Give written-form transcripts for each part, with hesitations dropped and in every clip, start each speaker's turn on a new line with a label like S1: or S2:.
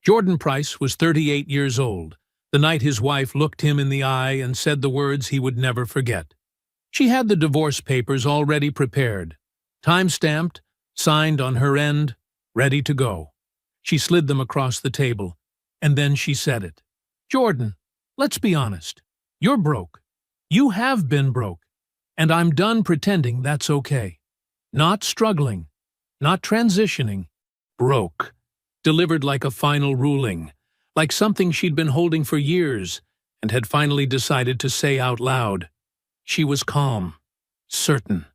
S1: Jordan Price was 38 years old, the night his wife looked him in the eye and said the words he would never forget. She had the divorce papers already prepared, time-stamped, signed on her end, ready to go. She slid them across the table, and then she said it. "Jordan, let's be honest. You're broke. You have been broke, and I'm done pretending that's okay. Not struggling, not transitioning, broke." Delivered like a final ruling, like something she'd been holding for years and had finally decided to say out loud. She was calm, certain,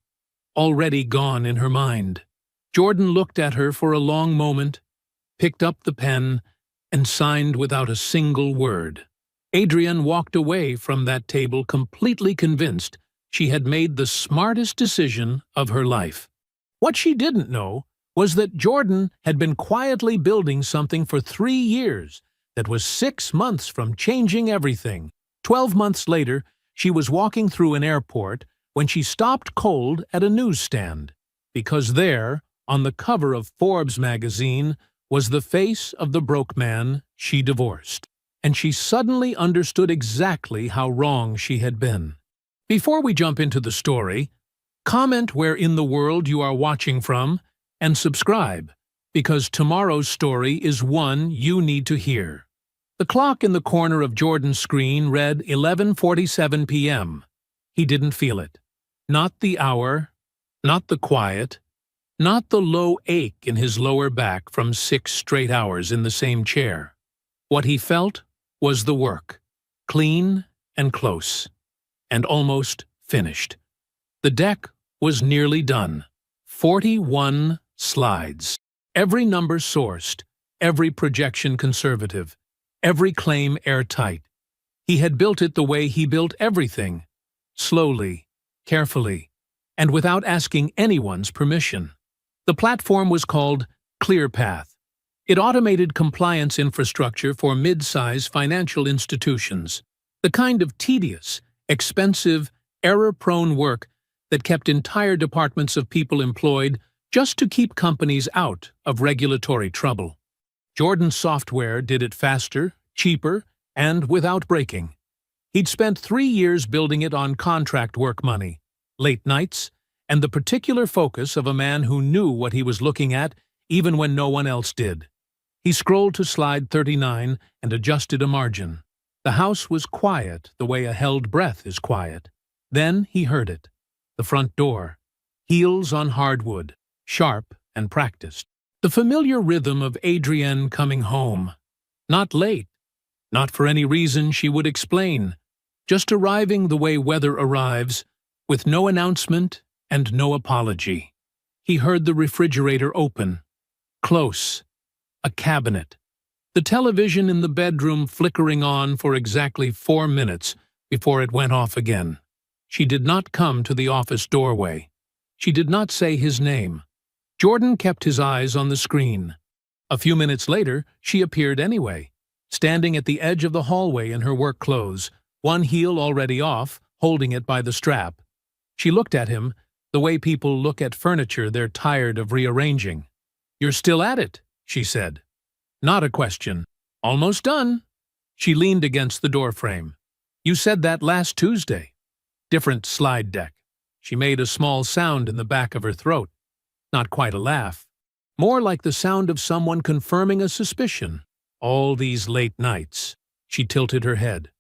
S1: already gone in her mind. Jordan looked at her for a long moment, picked up the pen, and signed without a single word. Adrienne walked away from that table completely convinced she had made the smartest decision of her life. What she didn't know was that Jordan had been quietly building something for 3 years that was 6 months from changing everything. 12 months later, she was walking through an airport when she stopped cold at a newsstand, because there, on the cover of Forbes magazine, was the face of the broke man she divorced. And she suddenly understood exactly how wrong she had been. Before we jump into the story, comment where in the world you are watching from, and subscribe, because tomorrow's story is one you need to hear. The clock in the corner of Jordan's screen read 11:47 p.m. He didn't feel it. Not the hour, not the quiet, not the low ache in his lower back from 6 straight hours in the same chair. What he felt was the work, clean and close, and almost finished. The deck was nearly done. 41 slides. Every number sourced, every projection conservative, every claim airtight. He had built it the way he built everything, slowly, carefully, and without asking anyone's permission. The platform was called ClearPath. It automated compliance infrastructure for mid-size financial institutions, the kind of tedious, expensive, error-prone work that kept entire departments of people employed just to keep companies out of regulatory trouble. Jordan's software did it faster, cheaper, and without breaking. He'd spent 3 years building it on contract work money, late nights, and the particular focus of a man who knew what he was looking at even when no one else did. He scrolled to slide 39 and adjusted a margin. The house was quiet the way a held breath is quiet. Then he heard it. The front door. Heels on hardwood. Sharp and practiced. The familiar rhythm of Adrienne coming home. Not late. Not for any reason she would explain. Just arriving the way weather arrives, with no announcement and no apology. He heard the refrigerator open. Close. A cabinet. The television in the bedroom flickering on for exactly 4 minutes before it went off again. She did not come to the office doorway. She did not say his name. Jordan kept his eyes on the screen. A few minutes later, she appeared anyway, standing at the edge of the hallway in her work clothes, one heel already off, holding it by the strap. She looked at him, the way people look at furniture they're tired of rearranging. "You're still at it," she said. Not a question. "Almost done." She leaned against the doorframe. "You said that last Tuesday." Different slide deck. She made a small sound in the back of her throat. Not quite a laugh. More like the sound of someone confirming a suspicion. All these late nights. She tilted her head.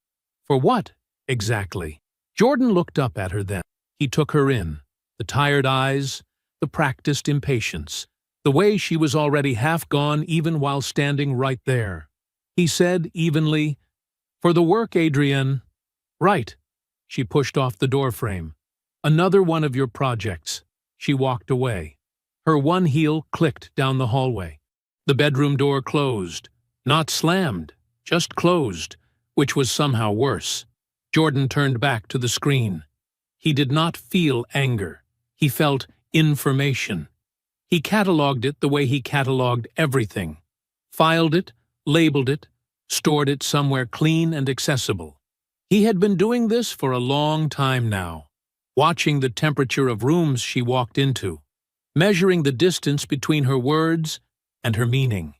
S1: For what, exactly? Jordan looked up at her then. He took her in. The tired eyes, the practiced impatience, the way she was already half gone even while standing right there. He said evenly, "For the work, Adrienne." "Right." She pushed off the doorframe. "Another one of your projects." She walked away. Her one heel clicked down the hallway. The bedroom door closed. Not slammed, just closed, which was somehow worse. Jordan turned back to the screen. He did not feel anger. He felt information. He cataloged it the way he cataloged everything. Filed it, labeled it, stored it somewhere clean and accessible. He had been doing this for a long time now, watching the temperature of rooms she walked into, measuring the distance between her words and her meaning.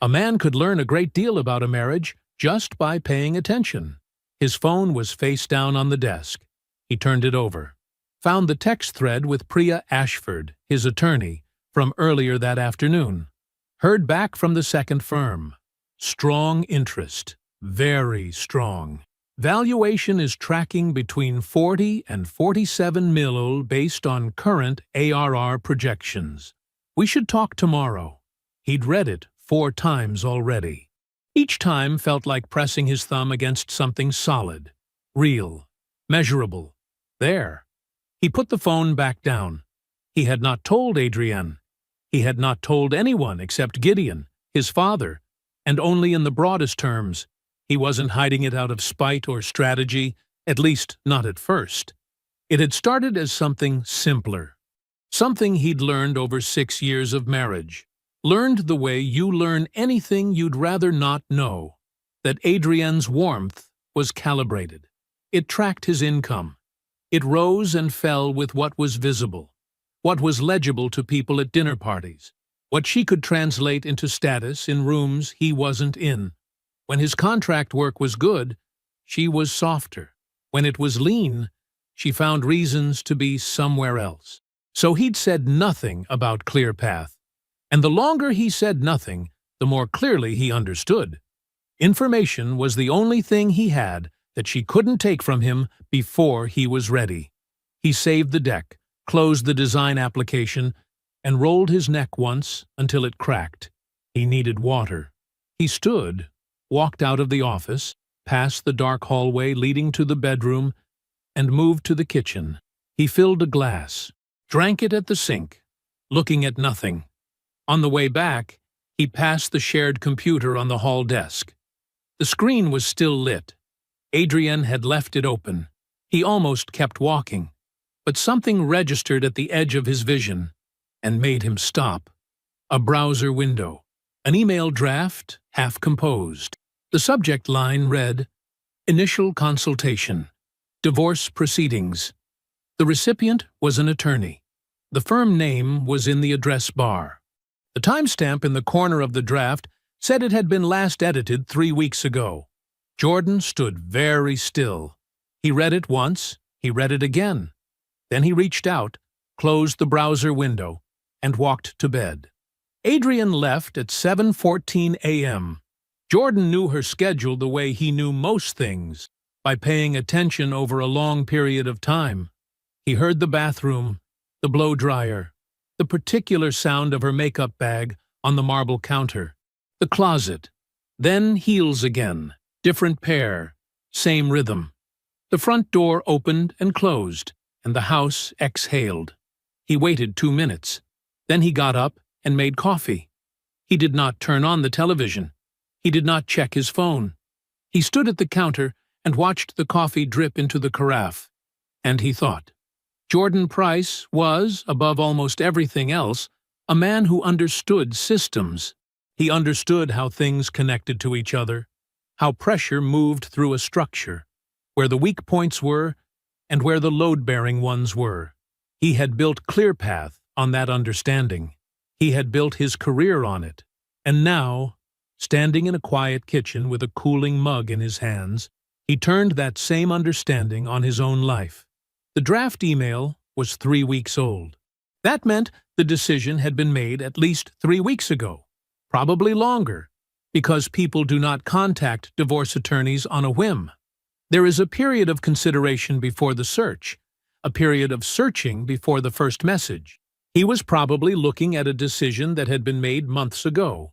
S1: A man could learn a great deal about a marriage just by paying attention. His phone was face down on the desk. He turned it over. Found the text thread with Priya Ashford, his attorney, from earlier that afternoon. Heard back from the second firm. Strong interest. Very strong. Valuation is tracking between 40 and 47 mil based on current ARR projections. We should talk tomorrow. He'd read it 4 times already. Each time felt like pressing his thumb against something solid, real, measurable. There. He put the phone back down. He had not told Adrienne. He had not told anyone except Gideon, his father, and only in the broadest terms. He wasn't hiding it out of spite or strategy, at least not at first. It had started as something simpler, something he'd learned over 6 years of marriage. Learned the way you learn anything you'd rather not know, that Adrienne's warmth was calibrated. It tracked his income. It rose and fell with what was visible, what was legible to people at dinner parties, what she could translate into status in rooms he wasn't in. When his contract work was good, she was softer. When it was lean, she found reasons to be somewhere else. So he'd said nothing about ClearPath. And the longer he said nothing, the more clearly he understood. Information was the only thing he had that she couldn't take from him before he was ready. He saved the deck, closed the design application, and rolled his neck once until it cracked. He needed water. He stood, walked out of the office, past the dark hallway leading to the bedroom, and moved to the kitchen. He filled a glass, drank it at the sink, looking at nothing. On the way back, he passed the shared computer on the hall desk. The screen was still lit. Adrienne had left it open. He almost kept walking, but something registered at the edge of his vision and made him stop. A browser window, an email draft, half composed. The subject line read, "Initial consultation. Divorce proceedings." The recipient was an attorney. The firm name was in the address bar. The timestamp in the corner of the draft said it had been last edited 3 weeks ago. Jordan stood very still. He read it once, he read it again. Then he reached out, closed the browser window, and walked to bed. Adrienne left at 7:14 a.m. Jordan knew her schedule the way he knew most things, by paying attention over a long period of time. He heard the bathroom, the blow dryer, the particular sound of her makeup bag on the marble counter, the closet, then heels again, different pair, same rhythm. The front door opened and closed, and the house exhaled. He waited 2 minutes. Then he got up and made coffee. He did not turn on the television. He did not check his phone. He stood at the counter and watched the coffee drip into the carafe. And he thought. Jordan Price was, above almost everything else, a man who understood systems. He understood how things connected to each other, how pressure moved through a structure, where the weak points were and where the load-bearing ones were. He had built ClearPath on that understanding. He had built his career on it. And now, standing in a quiet kitchen with a cooling mug in his hands, he turned that same understanding on his own life. The draft email was 3 weeks old. That meant the decision had been made at least 3 weeks ago, probably longer, because people do not contact divorce attorneys on a whim. There is a period of consideration before the search, a period of searching before the first message. He was probably looking at a decision that had been made months ago,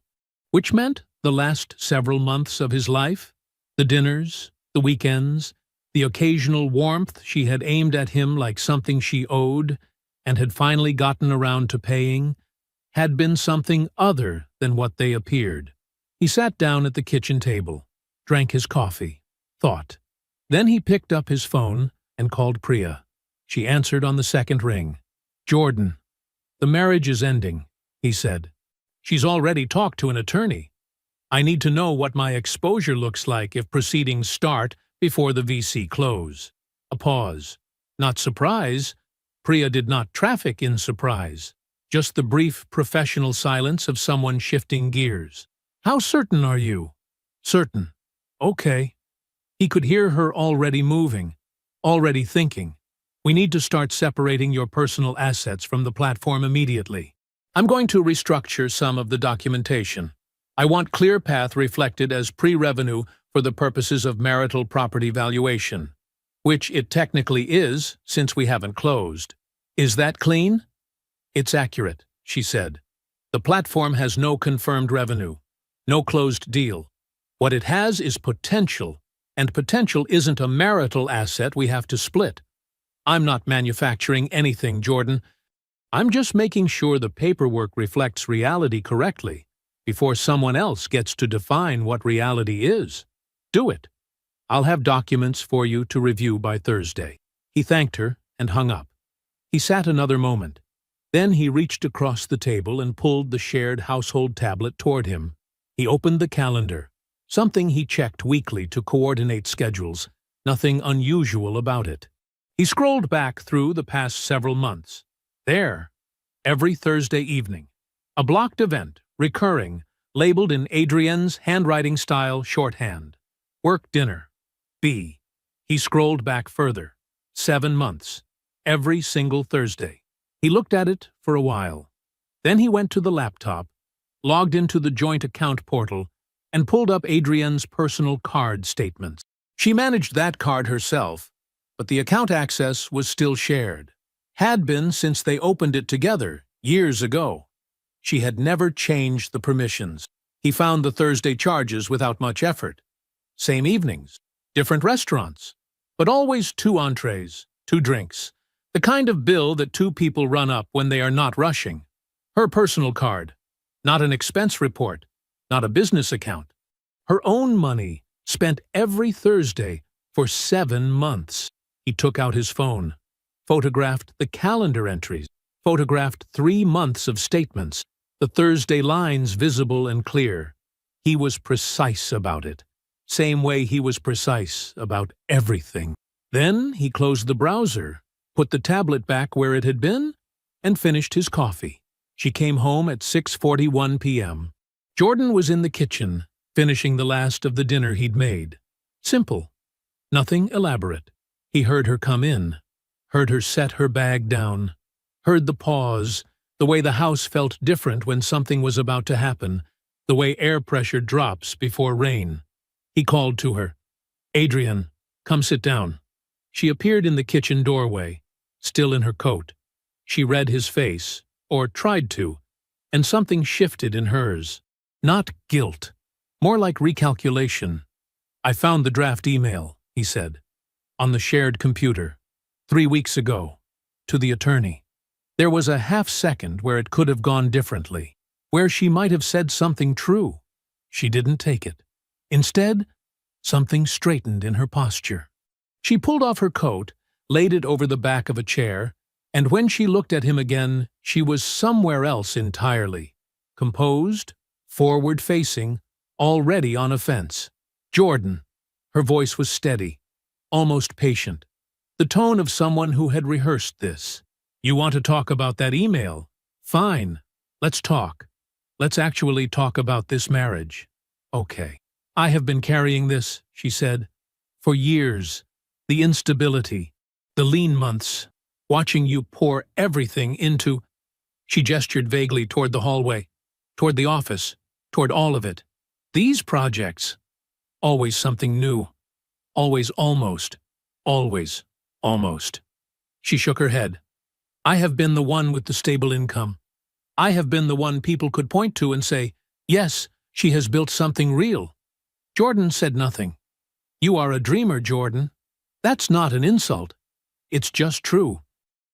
S1: which meant the last several months of his life, the dinners, the weekends, the occasional warmth she had aimed at him like something she owed and had finally gotten around to paying, had been something other than what they appeared. He sat down at the kitchen table, drank his coffee, thought. Then he picked up his phone and called Priya. She answered on the second ring. "Jordan, the marriage is ending," he said. "She's already talked to an attorney. I need to know what my exposure looks like if proceedings start before the VC close." A pause. Not surprise. Priya did not traffic in surprise. Just the brief professional silence of someone shifting gears. How certain are you? Certain. Okay. He could hear her already moving, already thinking. We need to start separating your personal assets from the platform immediately. I'm going to restructure some of the documentation. I want ClearPath reflected as pre-revenue for the purposes of marital property valuation, which it technically is since we haven't closed. Is that clean? It's accurate, she said. The platform has no confirmed revenue, no closed deal. What it has is potential, and potential isn't a marital asset we have to split. I'm not manufacturing anything, Jordan. I'm just making sure the paperwork reflects reality correctly before someone else gets to define what reality is. Do it. I'll have documents for you to review by Thursday. He thanked her and hung up. He sat another moment. Then he reached across the table and pulled the shared household tablet toward him. He opened the calendar, something he checked weekly to coordinate schedules, nothing unusual about it. He scrolled back through the past several months. There, every Thursday evening, a blocked event, recurring, labeled in Adrienne's handwriting style shorthand. Work dinner. B. He scrolled back further. 7 months. Every single Thursday. He looked at it for a while. Then he went to the laptop, logged into the joint account portal, and pulled up Adrienne's personal card statements. She managed that card herself, but the account access was still shared. Had been since they opened it together, years ago. She had never changed the permissions. He found the Thursday charges without much effort. Same evenings, different restaurants, but always 2 entrees, 2 drinks. The kind of bill that 2 people run up when they are not rushing. Her personal card, not an expense report, not a business account. Her own money, spent every Thursday for 7 months. He took out his phone, photographed the calendar entries, photographed 3 months of statements, the Thursday lines visible and clear. He was precise about it, same way he was precise about everything. Then he closed the browser, put the tablet back where it had been, and finished his coffee. She came home at 6:41 p.m. Jordan was in the kitchen, finishing the last of the dinner he'd made. Simple. Nothing elaborate. He heard her come in, heard her set her bag down, heard the pause, the way the house felt different when something was about to happen, the way air pressure drops before rain. He called to her. "Adrienne, come sit down." She appeared in the kitchen doorway, still in her coat. She read his face, or tried to, and something shifted in hers. Not guilt, more like recalculation. "I found the draft email," he said, "on the shared computer, 3 weeks ago, to the attorney." There was a half-second where it could have gone differently, where she might have said something true. She didn't take it. Instead, something straightened in her posture. She pulled off her coat, laid it over the back of a chair, and when she looked at him again, she was somewhere else entirely. Composed, forward-facing, already on offense. "Jordan." Her voice was steady, almost patient. The tone of someone who had rehearsed this. "You want to talk about that email? Fine. Let's talk. Let's actually talk about this marriage." "Okay. I have been carrying this," she said, "for years. The instability, the lean months, watching you pour everything into—" She gestured vaguely toward the hallway, toward the office, toward all of it. "These projects. Always something new. Always almost. Always almost." She shook her head. "I have been the one with the stable income. I have been the one people could point to and say, yes, she has built something real." Jordan said nothing. "You are a dreamer, Jordan. That's not an insult. It's just true.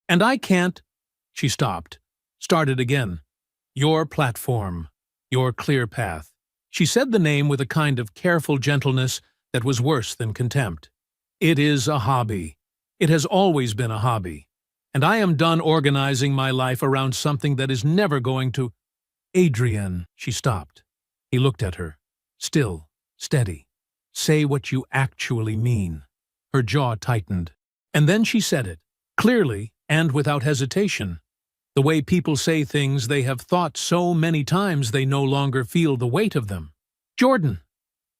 S1: And I can't—" She stopped, started again. "Your platform. Your ClearPath." She said the name with a kind of careful gentleness that was worse than contempt. "It is a hobby. It has always been a hobby. And I am done organizing my life around something that is never going to—" "Adrienne," she stopped. He looked at her, still, steady. "Say what you actually mean." Her jaw tightened. And then she said it, clearly and without hesitation. The way people say things they have thought so many times they no longer feel the weight of them. Jordan,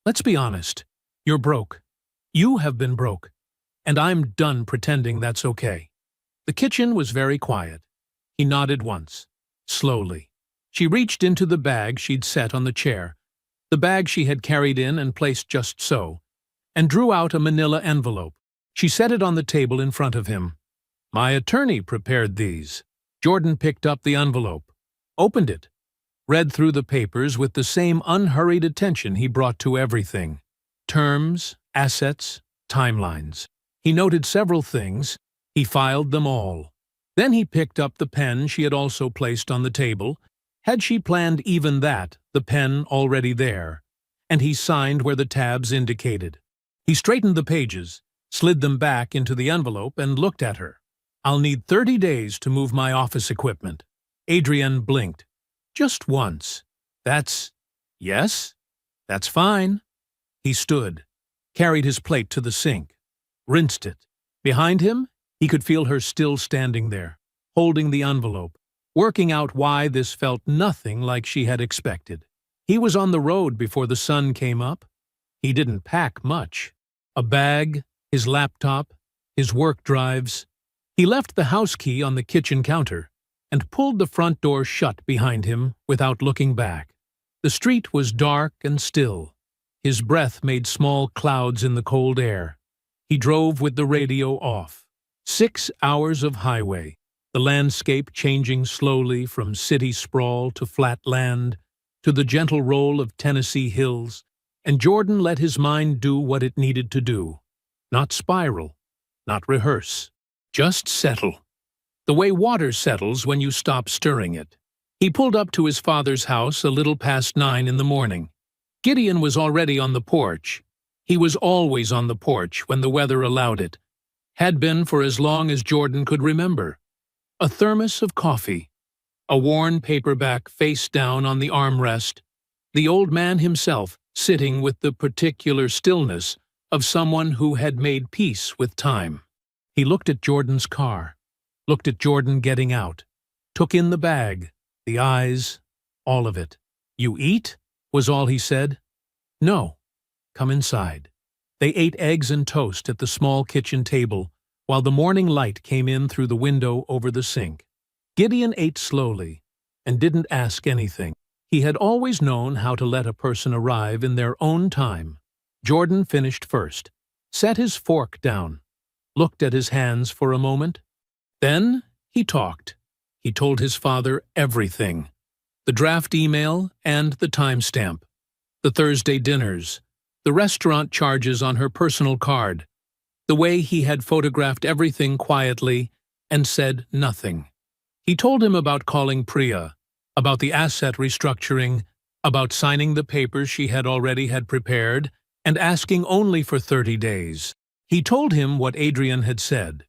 S1: let's be honest. You're broke. You have been broke. And I'm done pretending that's okay. The kitchen was very quiet. He nodded once, slowly. She reached into the bag she'd set on the chair, the bag she had carried in and placed just so, and drew out a manila envelope. She set it on the table in front of him. My attorney prepared these. Jordan picked up the envelope, opened it, read through the papers with the same unhurried attention he brought to everything. Terms, assets, timelines. He noted several things. He filed them all. Then he picked up the pen she had also placed on the table. Had she planned even that, the pen already there, and he signed where the tabs indicated. He straightened the pages, slid them back into the envelope, and looked at her. I'll need 30 days to move my office equipment. Adrienne blinked. Just once. Yes? That's fine. He stood, carried his plate to the sink, rinsed it. Behind him, he could feel her still standing there, holding the envelope, working out why this felt nothing like she had expected. He was on the road before the sun came up. He didn't pack much. A bag, his laptop, his work drives. He left the house key on the kitchen counter and pulled the front door shut behind him without looking back. The street was dark and still. His breath made small clouds in the cold air. He drove with the radio off. 6 hours of highway, the landscape changing slowly from city sprawl to flat land, to the gentle roll of Tennessee hills, and Jordan let his mind do what it needed to do. Not spiral, not rehearse, just settle. The way water settles when you stop stirring it. He pulled up to his father's house a little past 9 in the morning. Gideon was already on the porch. He was always on the porch when the weather allowed it. Had been for as long as Jordan could remember. A thermos of coffee, a worn paperback face down on the armrest, the old man himself sitting with the particular stillness of someone who had made peace with time. He looked at Jordan's car, looked at Jordan getting out, took in the bag, the eyes, all of it. You eat? Was all he said. No. Come inside. They ate eggs and toast at the small kitchen table while the morning light came in through the window over the sink. Gideon ate slowly and didn't ask anything. He had always known how to let a person arrive in their own time. Jordan finished first, set his fork down, looked at his hands for a moment. Then he talked. He told his father everything. The draft email and the timestamp, the Thursday dinners, the restaurant charges on her personal card, the way he had photographed everything quietly and said nothing. He told him about calling Priya, about the asset restructuring, about signing the papers she had already had prepared, and asking only for 30 days. He told him what Adrienne had said.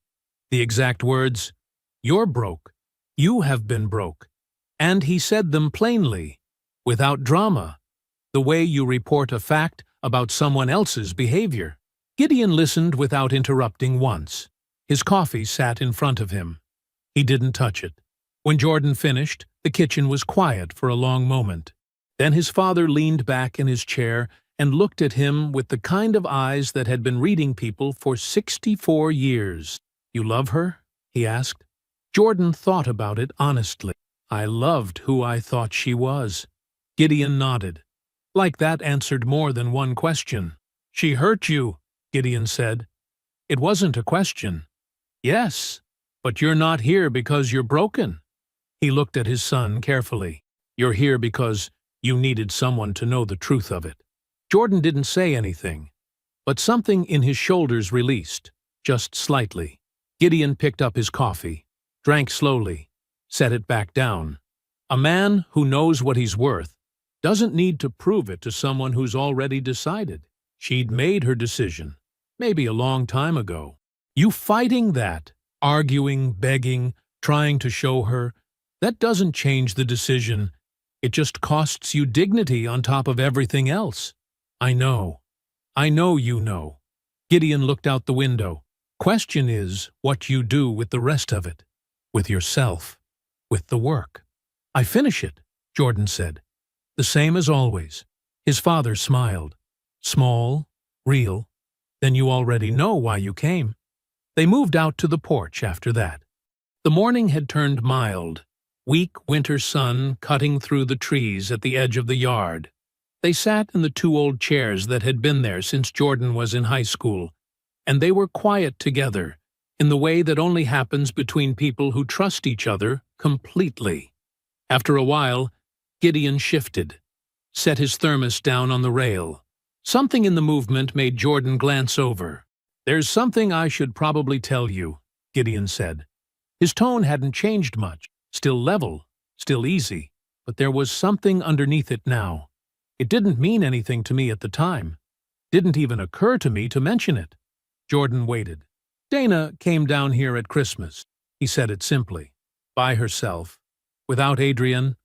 S1: The exact words, "You're broke. You have been broke." And he said them plainly, without drama, the way you report a fact about someone else's behavior. Gideon listened without interrupting once. His coffee sat in front of him. He didn't touch it. When Jordan finished, the kitchen was quiet for a long moment. Then his father leaned back in his chair and looked at him with the kind of eyes that had been reading people for 64 years. "You love her?" he asked. Jordan thought about it honestly. "I loved who I thought she was." Gideon nodded. Like that answered more than one question. "She hurt you," Gideon said. "It wasn't a question." "Yes, but you're not here because you're broken." He looked at his son carefully. "You're here because you needed someone to know the truth of it." Jordan didn't say anything, but something in his shoulders released, just slightly. Gideon picked up his coffee, drank slowly, set it back down. A man who knows what he's worth doesn't need to prove it to someone who's already decided. She'd made her decision, maybe a long time ago. You fighting that, arguing, begging, trying to show her, that doesn't change the decision. It just costs you dignity on top of everything else. I know you know. Gideon looked out the window. Question is what you do with the rest of it. With yourself. With the work. "I finish it," Jordan said. "The same as always." His father smiled. Small, real. Then you already know why you came. They moved out to the porch after that. The morning had turned mild, weak winter sun cutting through the trees at the edge of the yard. They sat in the two old chairs that had been there since Jordan was in high school, and they were quiet together, in the way that only happens between people who trust each other completely. After a while, Gideon shifted, set his thermos down on the rail. Something in the movement made Jordan glance over. "There's something I should probably tell you," Gideon said. His tone hadn't changed much, still level, still easy, but there was something underneath it now. It didn't mean anything to me at the time. Didn't even occur to me to mention it. Jordan waited. "Dana came down here at Christmas," he said it simply, by herself, without Adrian.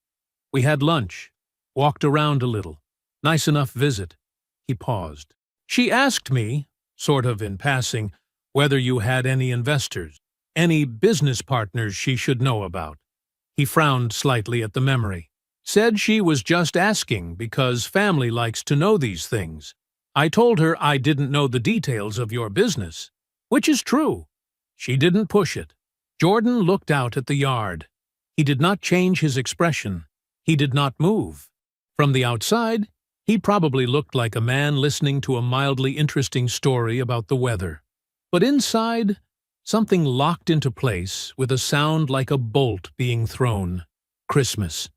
S1: "We had lunch, walked around a little. Nice enough visit." He paused. "She asked me, sort of in passing, whether you had any investors, any business partners she should know about." He frowned slightly at the memory. "Said she was just asking because family likes to know these things. I told her I didn't know the details of your business, which is true." She didn't push it. Jordan looked out at the yard. He did not change his expression. He did not move. From the outside, he probably looked like a man listening to a mildly interesting story about the weather. But inside, something locked into place with a sound like a bolt being thrown. Christmas.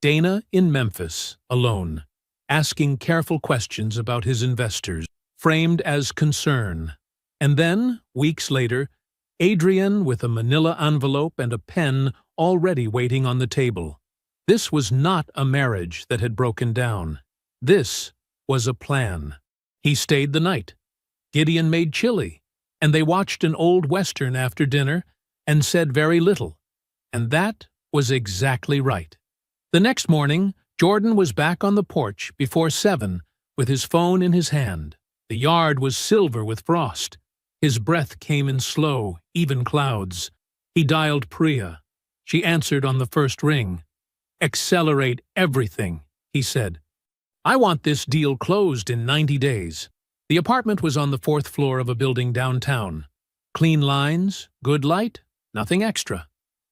S1: Dana in Memphis, alone, asking careful questions about his investors, framed as concern. And then, weeks later, Adrian with a manila envelope and a pen already waiting on the table. This was not a marriage that had broken down. This was a plan. He stayed the night. Gideon made chili, and they watched an old Western after dinner and said very little. And that was exactly right. The next morning, Jordan was back on the porch before 7 with his phone in his hand. The yard was silver with frost. His breath came in slow, even clouds. He dialed Priya. She answered on the first ring. "Accelerate everything," he said. "I want this deal closed in 90 days. The apartment was on the 4th floor of a building downtown. Clean lines, good light, nothing extra.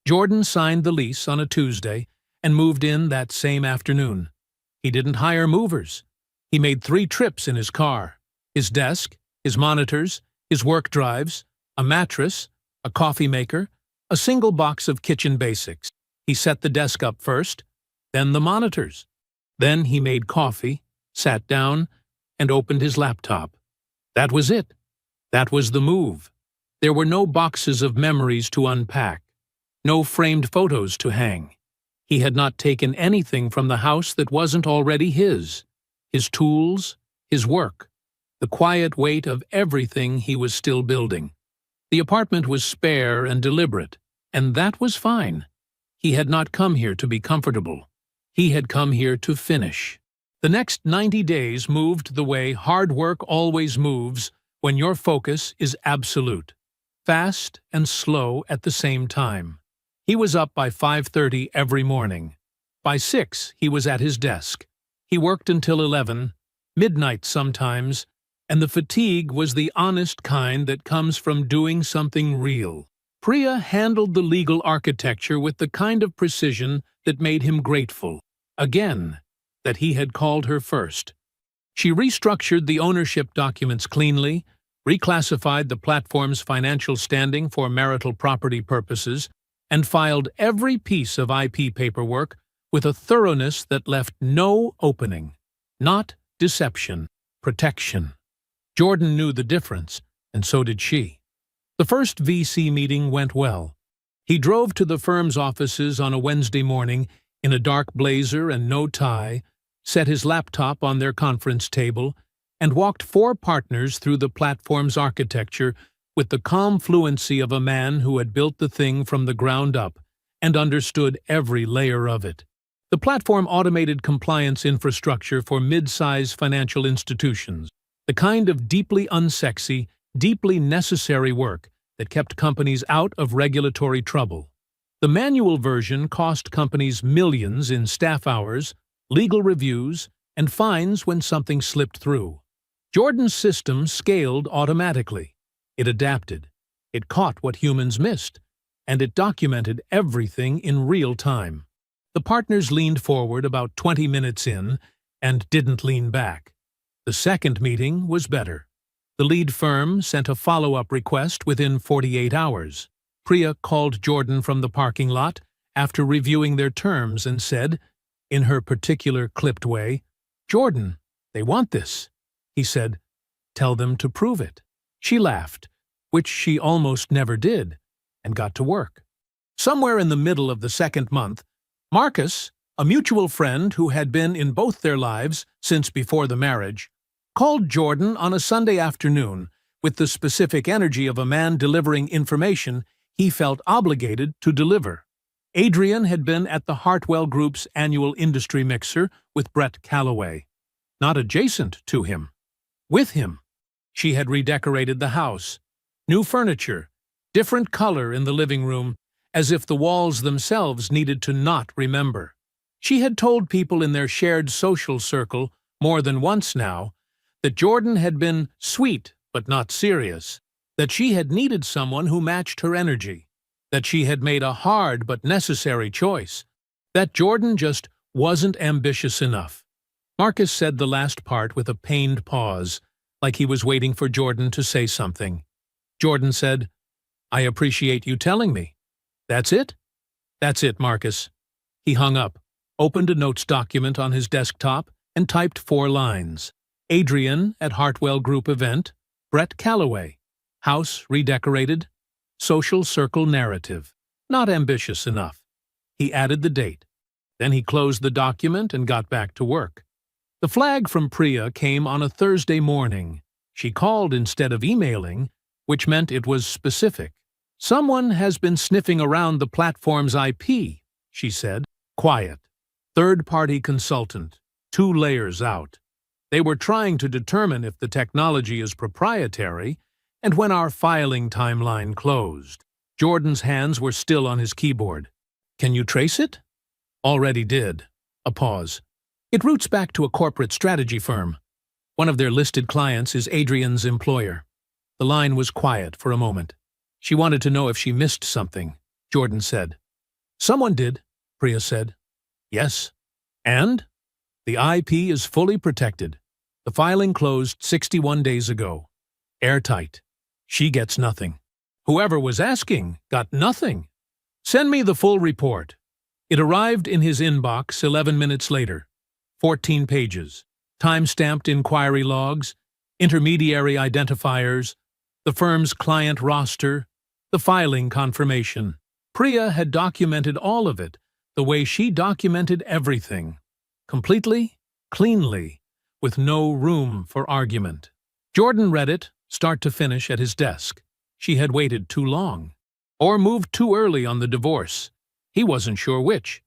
S1: Jordan signed the lease on a Tuesday and moved in that same afternoon. He didn't hire movers. He made 3 trips in his car. His desk, his monitors, his work drives, a mattress, a coffee maker, a single box of kitchen basics. He set the desk up first, then the monitors. Then he made coffee, sat down, and opened his laptop. That was it. That was the move. There were no boxes of memories to unpack, no framed photos to hang. He had not taken anything from the house that wasn't already his. His tools, his work, the quiet weight of everything he was still building. The apartment was spare and deliberate, and that was fine. He had not come here to be comfortable. He had come here to finish. The next 90 days moved the way hard work always moves when your focus is absolute, fast and slow at the same time. He was up by 5:30 every morning. By 6, he was at his desk. He worked until 11, midnight sometimes, and the fatigue was the honest kind that comes from doing something real. Priya handled the legal architecture with the kind of precision that made him grateful, again, that he had called her first. She restructured the ownership documents cleanly, reclassified the platform's financial standing for marital property purposes, and filed every piece of IP paperwork with a thoroughness that left no opening. Not deception, protection. Jordan knew the difference, and so did she. The first VC meeting went well. He drove to the firm's offices on a Wednesday morning in a dark blazer and no tie, set his laptop on their conference table, and walked 4 partners through the platform's architecture with the calm fluency of a man who had built the thing from the ground up and understood every layer of it. The platform automated compliance infrastructure for mid-size financial institutions, the kind of deeply unsexy, deeply necessary work that kept companies out of regulatory trouble. The manual version cost companies millions in staff hours, legal reviews, and fines when something slipped through. Jordan's system scaled automatically. It adapted. It caught what humans missed, and it documented everything in real time. The partners leaned forward about 20 minutes in and didn't lean back. The second meeting was better. The lead firm sent a follow-up request within 48 hours. Priya called Jordan from the parking lot after reviewing their terms and said, in her particular clipped way, "Jordan, they want this." He said, "Tell them to prove it." She laughed, which she almost never did, and got to work. Somewhere in the middle of the second month, Marcus, a mutual friend who had been in both their lives since before the marriage, called Jordan on a Sunday afternoon with the specific energy of a man delivering information he felt obligated to deliver. Adrian had been at the Hartwell Group's annual industry mixer with Brett Calloway. Not adjacent to him. With him. She had redecorated the house. New furniture, different color in the living room, as if the walls themselves needed to not remember. She had told people in their shared social circle more than once now that Jordan had been sweet but not serious, that she had needed someone who matched her energy, that she had made a hard but necessary choice, that Jordan just wasn't ambitious enough. Marcus said the last part with a pained pause, like he was waiting for Jordan to say something. Jordan said, "I appreciate you telling me." "That's it?" "That's it, Marcus." He hung up, opened a notes document on his desktop, and typed 4 lines. Adrian at Hartwell Group event, Brett Calloway, house redecorated, social circle narrative, not ambitious enough. He added the date. Then he closed the document and got back to work. The flag from Priya came on a Thursday morning. She called instead of emailing, which meant it was specific. "Someone has been sniffing around the platform's IP," she said. Quiet. Third-party consultant. 2 layers out. They were trying to determine if the technology is proprietary and when our filing timeline closed. Jordan's hands were still on his keyboard. "Can you trace it?" "Already did." A pause. "It roots back to a corporate strategy firm. One of their listed clients is Adrian's employer." The line was quiet for a moment. "She wanted to know if she missed something," Jordan said. "Someone did," Priya said. "Yes. And? The IP is fully protected. The filing closed 61 days ago. Airtight. She gets nothing. Whoever was asking got nothing. Send me the full report." It arrived in his inbox 11 minutes later. 14 pages. Time-stamped inquiry logs, intermediary identifiers, the firm's client roster, the filing confirmation. Priya had documented all of it the way she documented everything. Completely, cleanly, with no room for argument. Jordan read it, start to finish, at his desk. She had waited too long. Or moved too early on the divorce. He wasn't sure which,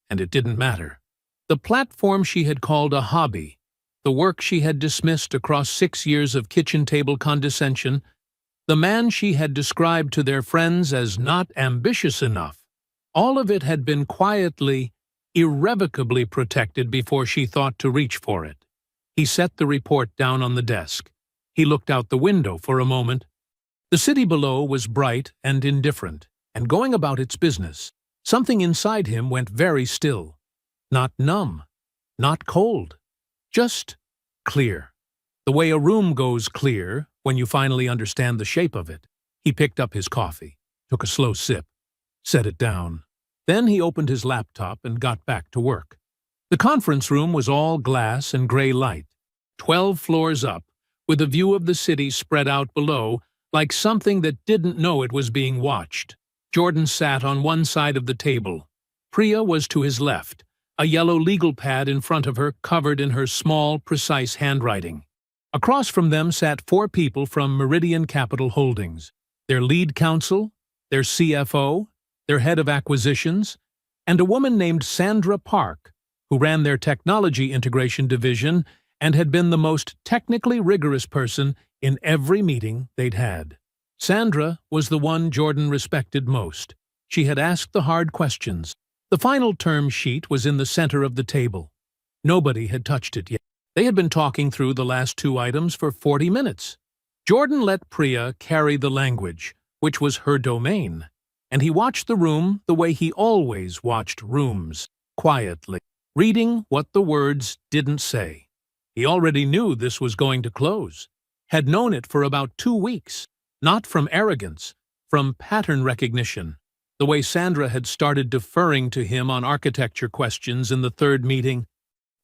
S1: and it didn't matter. The platform she had called a hobby, the work she had dismissed across 6 years of kitchen table condescension, the man she had described to their friends as not ambitious enough, all of it had been quietly, irrevocably protected before she thought to reach for it. He set the report down on the desk. He looked out the window for a moment. The city below was bright and indifferent, and going about its business. Something inside him went very still. Not numb, not cold, just clear. The way a room goes clear when you finally understand the shape of it. He picked up his coffee, took a slow sip, set it down. Then he opened his laptop and got back to work. The conference room was all glass and gray light, 12 floors up, with a view of the city spread out below, like something that didn't know it was being watched. Jordan sat on one side of the table. Priya was to his left, a yellow legal pad in front of her covered in her small, precise handwriting. Across from them sat 4 people from Meridian Capital Holdings, their lead counsel, their CFO, their head of acquisitions, and a woman named Sandra Park, who ran their technology integration division and had been the most technically rigorous person in every meeting they'd had. Sandra was the one Jordan respected most. She had asked the hard questions. The final term sheet was in the center of the table. Nobody had touched it yet. They had been talking through the last two items for 40 minutes. Jordan let Priya carry the language, which was her domain, and he watched the room the way he always watched rooms, quietly, reading what the words didn't say. He already knew this was going to close, had known it for about 2 weeks, not from arrogance, from pattern recognition, the way Sandra had started deferring to him on architecture questions in the third meeting,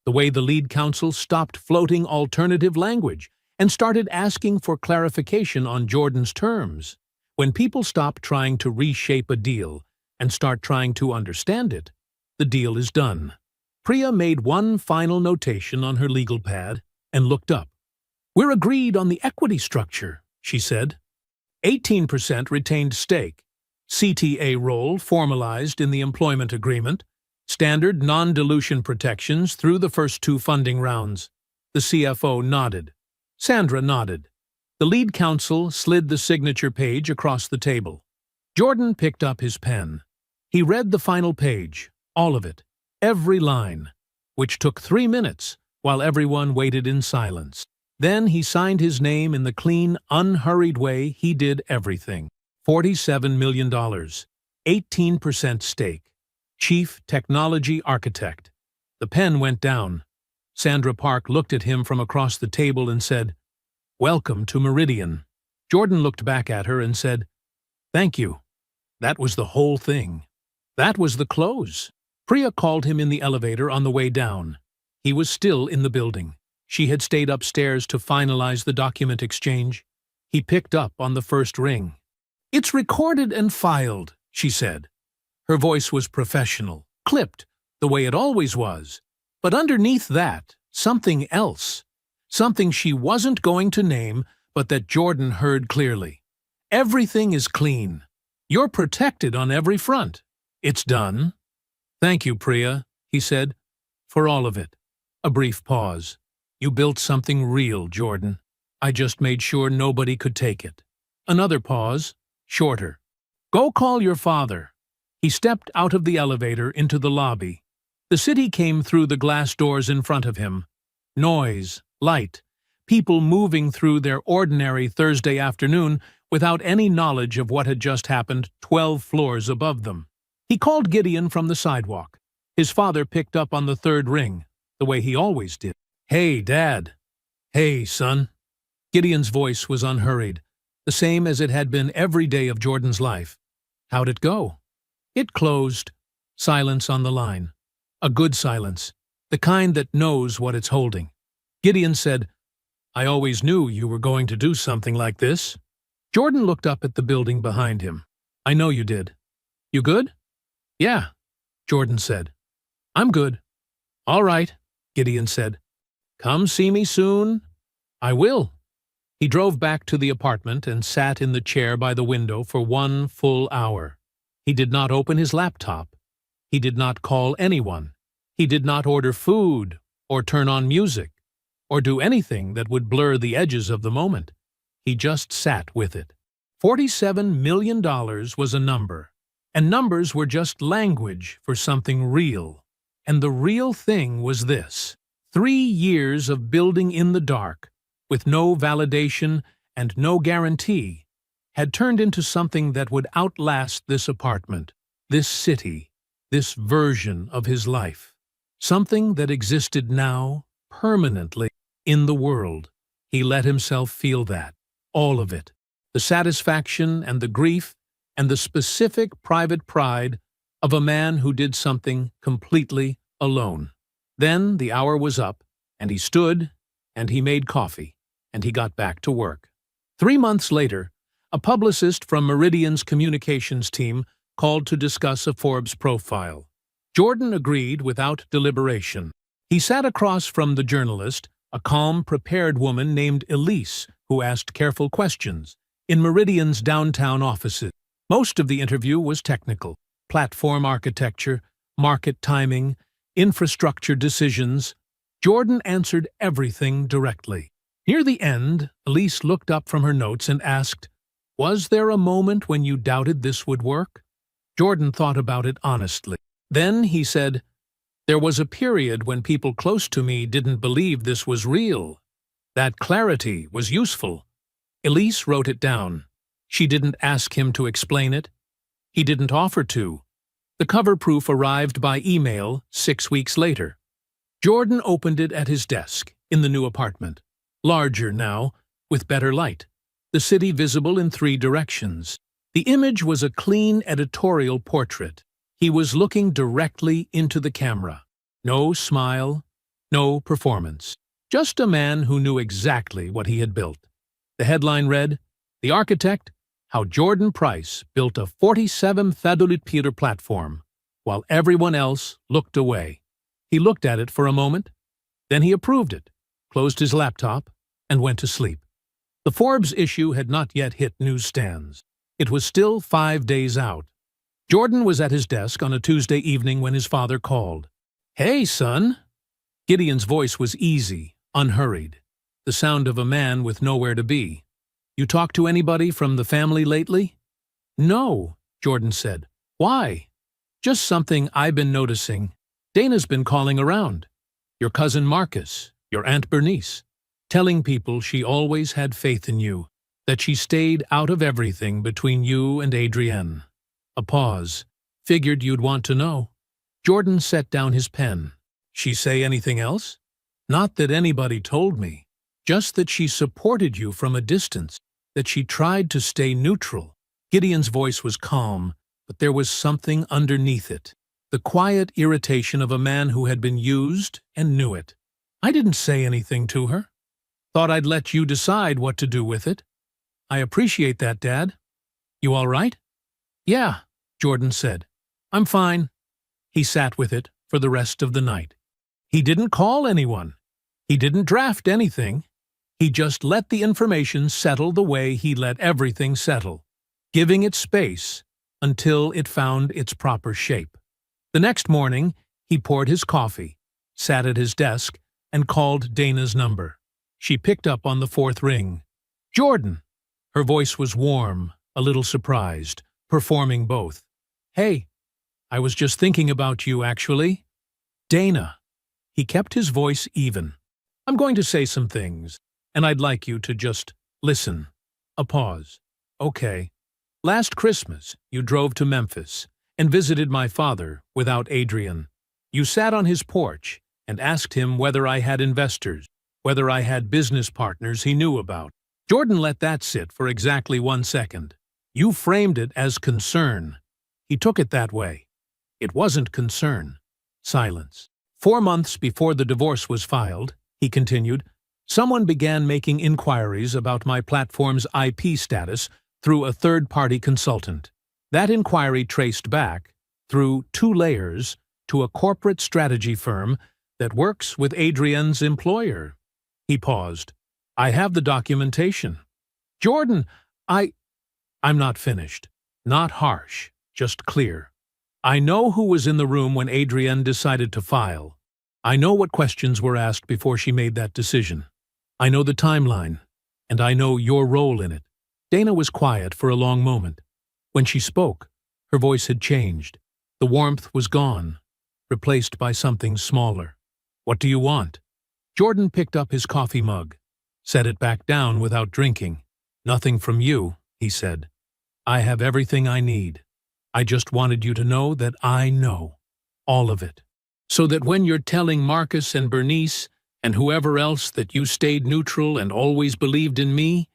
S1: the way the lead counsel stopped floating alternative language and started asking for clarification on Jordan's terms. When people stop trying to reshape a deal and start trying to understand it, the deal is done. Priya made one final notation on her legal pad and looked up. "We're agreed on the equity structure," she said. 18% retained stake, CTA role formalized in the employment agreement, standard non-dilution protections through the first 2 funding rounds. The CFO nodded. Sandra nodded. The lead counsel slid the signature page across the table. Jordan picked up his pen. He read the final page, all of it, every line, which took 3 minutes while everyone waited in silence. Then he signed his name in the clean, unhurried way he did everything. $47 million, 18% stake, Chief Technology Architect. The pen went down. Sandra Park looked at him from across the table and said, "Welcome to Meridian." Jordan looked back at her and said, "Thank you. That was the whole thing. That was the close." Priya called him in the elevator on the way down. He was still in the building. She had stayed upstairs to finalize the document exchange. He picked up on the first ring. "It's recorded and filed," she said. Her voice was professional, clipped, the way it always was. But underneath that, something else. Something she wasn't going to name, but that Jordan heard clearly. "Everything is clean. You're protected on every front. It's done." "Thank you, Priya," he said, "for all of it." A brief pause. "You built something real, Jordan. I just made sure nobody could take it." Another pause, shorter. "Go call your father." He stepped out of the elevator into the lobby. The city came through the glass doors in front of him. Noise, light, people moving through their ordinary Thursday afternoon without any knowledge of what had just happened 12 floors above them. He called Gideon from the sidewalk. His father picked up on the third ring, the way he always did. "Hey, Dad." "Hey, son." Gideon's voice was unhurried, the same as it had been every day of Jordan's life. "How'd it go?" It closed. Silence on the line. A good silence, the kind that knows what it's holding. Gideon said, "I always knew you were going to do something like this." Jordan looked up at the building behind him. "I know you did. You good?" "Yeah," Jordan said. "I'm good." "All right," Gideon said. "Come see me soon." "I will." He drove back to the apartment and sat in the chair by the window for 1 full hour. He did not open his laptop. He did not call anyone. He did not order food, or turn on music, or do anything that would blur the edges of the moment. He just sat with it. $47 million was a number, and numbers were just language for something real. And the real thing was this: 3 years of building in the dark, with no validation and no guarantee, had turned into something that would outlast this apartment, this city, this version of his life. Something that existed now, permanently, in the world. He let himself feel that, all of it. The satisfaction and the grief and the specific private pride of a man who did something completely alone. Then the hour was up, and he stood, and he made coffee, and he got back to work. 3 months later, a publicist from Meridian's communications team called to discuss a Forbes profile. Jordan agreed without deliberation. He sat across from the journalist, a calm, prepared woman named Elise, who asked careful questions, in Meridian's downtown offices. Most of the interview was technical: platform architecture, market timing, infrastructure decisions. Jordan answered everything directly. Near the end, Elise looked up from her notes and asked, "Was there a moment when you doubted this would work?" Jordan thought about it honestly. Then he said, There was a period when people close to me didn't believe this was real. That clarity was useful. Elise wrote it down. She didn't ask him to explain it. He didn't offer to. The cover proof arrived by email 6 weeks later. Jordan opened it at his desk, in the new apartment. Larger now, with better light. The city visible in 3 directions. The image was a clean editorial portrait. He was looking directly into the camera. No smile, no performance. Just a man who knew exactly what he had built. The headline read, "The Architect, How Jordan Price Built a 47,000-meter platform," while everyone else looked away. He looked at it for a moment, then he approved it, closed his laptop, and went to sleep. The Forbes issue had not yet hit newsstands. It was still 5 days out. Jordan was at his desk on a Tuesday evening when his father called. "Hey, son." Gideon's voice was easy, unhurried, the sound of a man with nowhere to be. "You talked to anybody from the family lately?" "No," Jordan said. "Why?" "Just something I've been noticing. Dana's been calling around. Your cousin Marcus, your Aunt Bernice, telling people she always had faith in you, that she stayed out of everything between you and Adrienne." A pause. "Figured you'd want to know." Jordan set down his pen. "She say anything else?" "Not that anybody told me. Just that she supported you from a distance, that she tried to stay neutral." Gideon's voice was calm, but there was something underneath it. The quiet irritation of a man who had been used and knew it. "I didn't say anything to her. Thought I'd let you decide what to do with it." "I appreciate that, Dad. You all right?" "Yeah," Jordan said. "I'm fine." He sat with it for the rest of the night. He didn't call anyone. He didn't draft anything. He just let the information settle the way he let everything settle, giving it space until it found its proper shape. The next morning, he poured his coffee, sat at his desk, and called Dana's number. She picked up on the 4th ring. "Jordan." Her voice was warm, a little surprised, performing both. "Hey, I was just thinking about you, actually." "Dana." He kept his voice even. "I'm going to say some things, and I'd like you to just listen." A pause. "Okay. Last Christmas, you drove to Memphis and visited my father without Adrian. You sat on his porch and asked him whether I had investors, whether I had business partners he knew about." Jordan let that sit for exactly 1 second. "You framed it as concern." He took it that way. It wasn't concern. Silence. 4 months before the divorce was filed, he continued, someone began making inquiries about my platform's IP status through a third-party consultant. That inquiry traced back, through 2 layers, to a corporate strategy firm that works with Adrienne's employer. He paused. "I have the documentation." "Jordan, I'm not finished. Not harsh, just clear. I know who was in the room when Adrienne decided to file. I know what questions were asked before she made that decision. I know the timeline, and I know your role in it." Dana was quiet for a long moment. When she spoke, her voice had changed. The warmth was gone, replaced by something smaller. "What do you want?" Jordan picked up his coffee mug, set it back down without drinking. "Nothing from you," he said. "I have everything I need. I just wanted you to know that I know. All of it. So that when you're telling Marcus and Bernice and whoever else that you stayed neutral and always believed in me,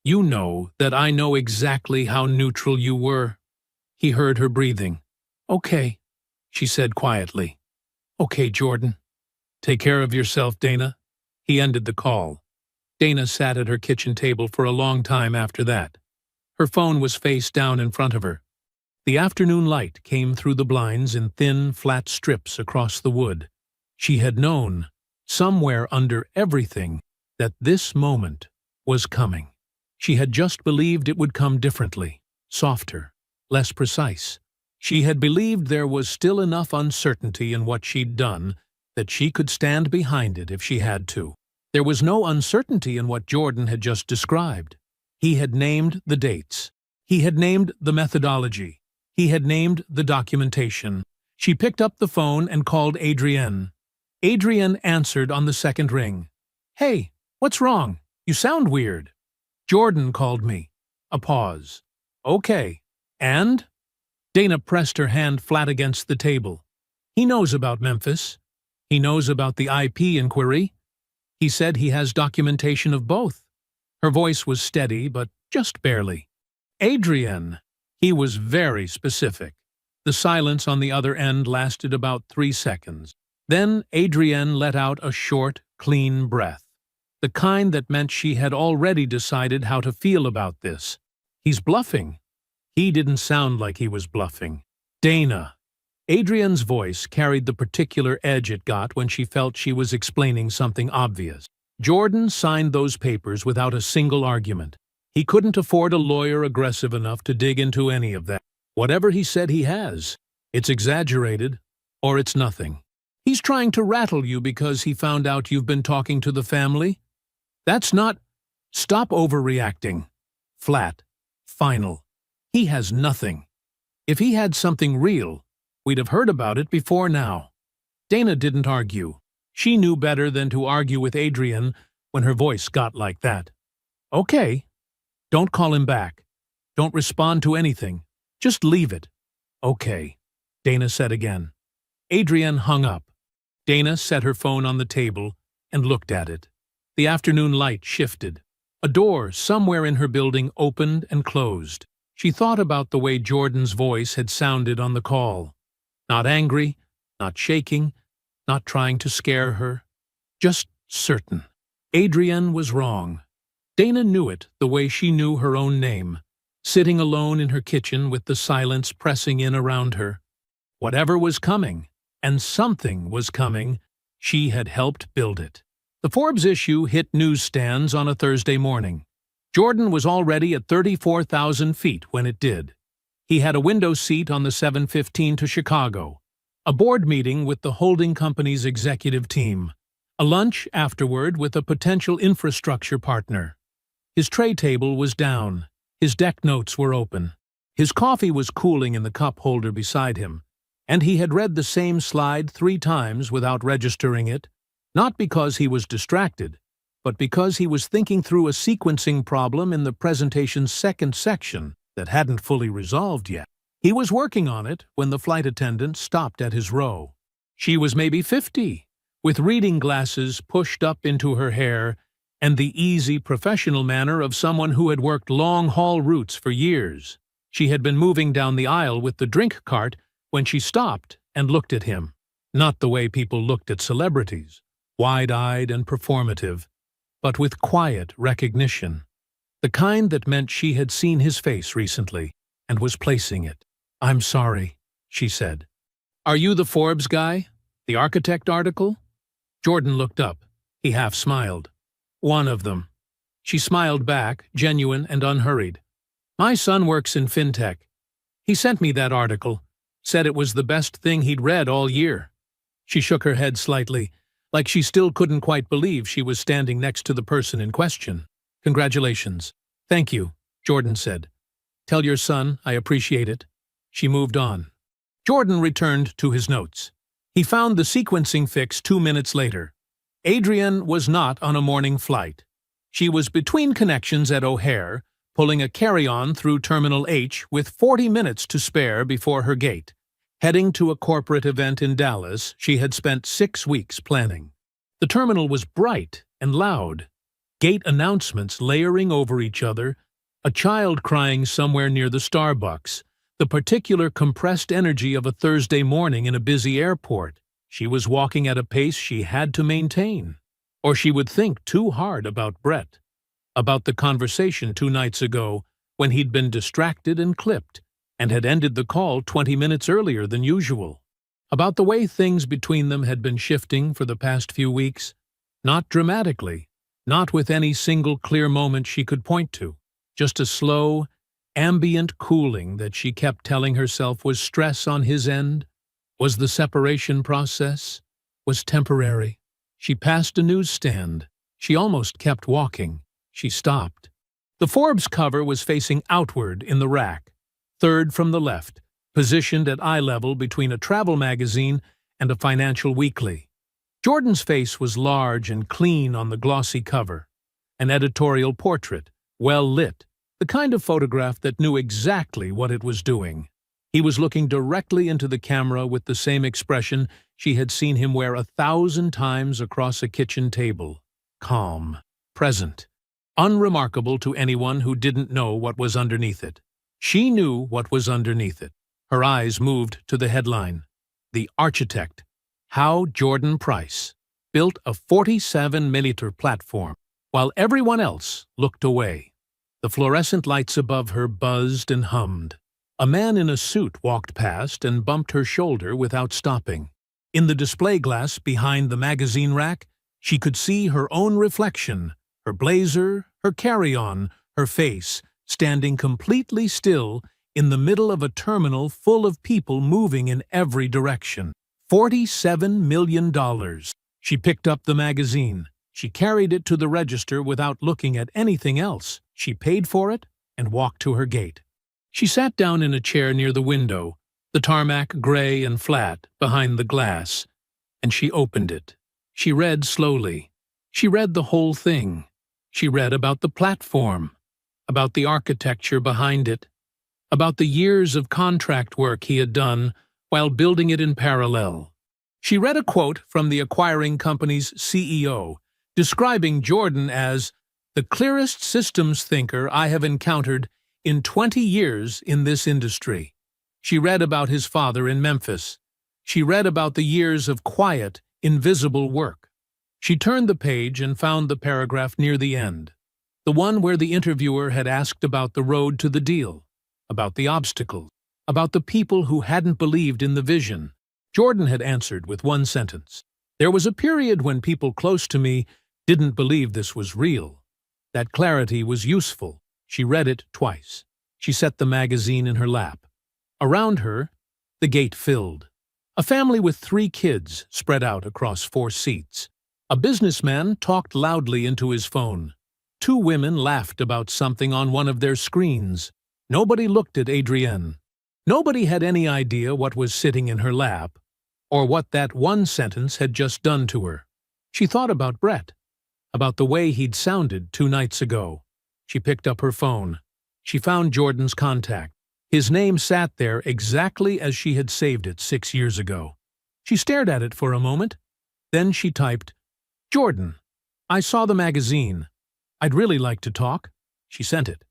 S1: you know that I know exactly how neutral you were." He heard her breathing. "Okay," she said quietly. "Okay, Jordan." "Take care of yourself, Dana." He ended the call. Dana sat at her kitchen table for a long time after that. Her phone was face down in front of her. The afternoon light came through the blinds in thin, flat strips across the wood. She had known, somewhere under everything, that this moment was coming. She had just believed it would come differently, softer, less precise. She had believed there was still enough uncertainty in what she'd done that she could stand behind it if she had to. There was no uncertainty in what Jordan had just described. He had named the dates. He had named the methodology. He had named the documentation. She picked up the phone and called Adrienne. Adrienne answered on the second ring. "Hey, what's wrong? You sound weird." "Jordan called me." A pause. "Okay. And?" Dana pressed her hand flat against the table. "He knows about Memphis. He knows about the IP inquiry. He said he has documentation of both." Her voice was steady, but just barely. "Adrienne." He was very specific. The silence on the other end lasted about 3 seconds. Then Adrienne let out a short, clean breath. The kind that meant she had already decided how to feel about this. "He's bluffing." He didn't sound like he was bluffing. "Dana." Adrienne's voice carried the particular edge it got when she felt she was explaining something obvious. "Jordan signed those papers without a single argument. He couldn't afford a lawyer aggressive enough to dig into any of that. Whatever he said he has, it's exaggerated, or it's nothing. He's trying to rattle you because he found out you've been talking to the family. That's not—" "Stop overreacting." Flat. Final. "He has nothing. If he had something real, we'd have heard about it before now." Dana didn't argue. She knew better than to argue with Adrienne when her voice got like that. "Okay. Don't call him back. Don't respond to anything. Just leave it." "Okay," Dana said again. Adrienne hung up. Dana set her phone on the table and looked at it. The afternoon light shifted. A door somewhere in her building opened and closed. She thought about the way Jordan's voice had sounded on the call. Not angry, not shaking, not trying to scare her. Just certain. Adrienne was wrong. Dana knew it the way she knew her own name, sitting alone in her kitchen with the silence pressing in around her. Whatever was coming, and something was coming, she had helped build it. The Forbes issue hit newsstands on a Thursday morning. Jordan was already at 34,000 feet when it did. He had a window seat on the 7:15 to Chicago, a board meeting with the holding company's executive team, a lunch afterward with a potential infrastructure partner. His tray table was down. His deck notes were open. His coffee was cooling in the cup holder beside him, and he had read the same slide 3 times without registering it, not because he was distracted, but because he was thinking through a sequencing problem in the presentation's second section that hadn't fully resolved yet. He was working on it when the flight attendant stopped at his row. She was maybe 50, with reading glasses pushed up into her hair and the easy professional manner of someone who had worked long-haul routes for years. She had been moving down the aisle with the drink cart when she stopped and looked at him. Not the way people looked at celebrities, wide-eyed and performative, but with quiet recognition. The kind that meant she had seen his face recently and was placing it. "I'm sorry," she said. "Are you the Forbes guy? The architect article?" Jordan looked up. He half smiled. "One of them." She smiled back, genuine and unhurried. "My son works in fintech. He sent me that article, said it was the best thing he'd read all year." She shook her head slightly, like she still couldn't quite believe she was standing next to the person in question. "Congratulations." "Thank you," Jordan said. "Tell your son I appreciate it." She moved on. Jordan returned to his notes. He found the sequencing fix 2 minutes later. Adrienne was not on a morning flight. She was between connections at O'Hare, pulling a carry-on through Terminal H with 40 minutes to spare before her gate, heading to a corporate event in Dallas she had spent 6 weeks planning. The terminal was bright and loud, gate announcements layering over each other, a child crying somewhere near the Starbucks, the particular compressed energy of a Thursday morning in a busy airport. She was walking at a pace she had to maintain, or she would think too hard about Brett, about the conversation 2 nights ago when he'd been distracted and clipped, and had ended the call 20 minutes earlier than usual, about the way things between them had been shifting for the past few weeks, not dramatically, not with any single clear moment she could point to, just a slow, ambient cooling that she kept telling herself was stress on his end, was the separation process, was temporary. She passed a newsstand. She almost kept walking. She stopped. The Forbes cover was facing outward in the rack, third from the left, positioned at eye level between a travel magazine and a financial weekly. Jordan's face was large and clean on the glossy cover, an editorial portrait, well lit, the kind of photograph that knew exactly what it was doing. He was looking directly into the camera with the same expression she had seen him wear 1,000 times across a kitchen table. Calm, present, unremarkable to anyone who didn't know what was underneath it. She knew what was underneath it. Her eyes moved to the headline. The architect, how Jordan Price, built a 47-millimeter platform, while everyone else looked away. The fluorescent lights above her buzzed and hummed. A man in a suit walked past and bumped her shoulder without stopping. In the display glass behind the magazine rack, she could see her own reflection, her blazer, her carry-on, her face, standing completely still in the middle of a terminal full of people moving in every direction. $47 million. She picked up the magazine. She carried it to the register without looking at anything else. She paid for it and walked to her gate. She sat down in a chair near the window, the tarmac gray and flat behind the glass, and she opened it. She read slowly. She read the whole thing. She read about the platform, about the architecture behind it, about the years of contract work he had done while building it in parallel. She read a quote from the acquiring company's CEO, describing Jordan as the clearest systems thinker I have encountered in 20 years in this industry. She read about his father in Memphis. She read about the years of quiet, invisible work. She turned the page and found the paragraph near the end, the one where the interviewer had asked about the road to the deal, about the obstacles, about the people who hadn't believed in the vision. Jordan had answered with one sentence. There was a period when people close to me didn't believe this was real. That clarity was useful. She read it twice. She set the magazine in her lap. Around her, the gate filled. A family with 3 kids spread out across 4 seats. A businessman talked loudly into his phone. 2 women laughed about something on one of their screens. Nobody looked at Adrienne. Nobody had any idea what was sitting in her lap, or what that one sentence had just done to her. She thought about Brett, about the way he'd sounded 2 nights ago. She picked up her phone. She found Jordan's contact. His name sat there exactly as she had saved it 6 years ago. She stared at it for a moment. Then she typed, "Jordan, I saw the magazine. I'd really like to talk." She sent it.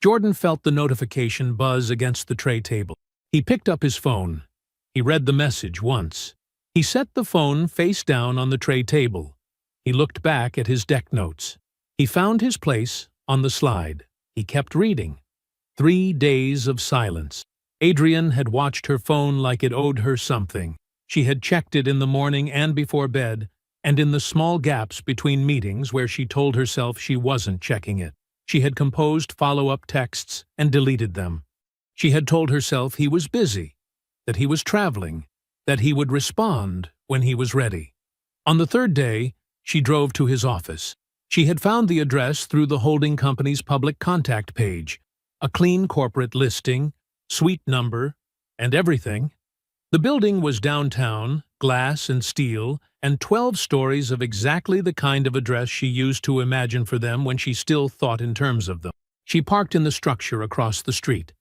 S1: Jordan felt the notification buzz against the tray table. He picked up his phone. He read the message once. He set the phone face down on the tray table. He looked back at his deck notes. He found his place on the slide. He kept reading. 3 days of silence. Adrienne had watched her phone like it owed her something. She had checked it in the morning and before bed, and in the small gaps between meetings where she told herself she wasn't checking it. She had composed follow-up texts and deleted them. She had told herself he was busy, that he was traveling, that he would respond when he was ready. On the 3rd day, she drove to his office. She had found the address through the holding company's public contact page, a clean corporate listing, suite number, and everything. The building was downtown, glass and steel, and 12 stories of exactly the kind of address she used to imagine for them when she still thought in terms of them. She parked in the structure across the street.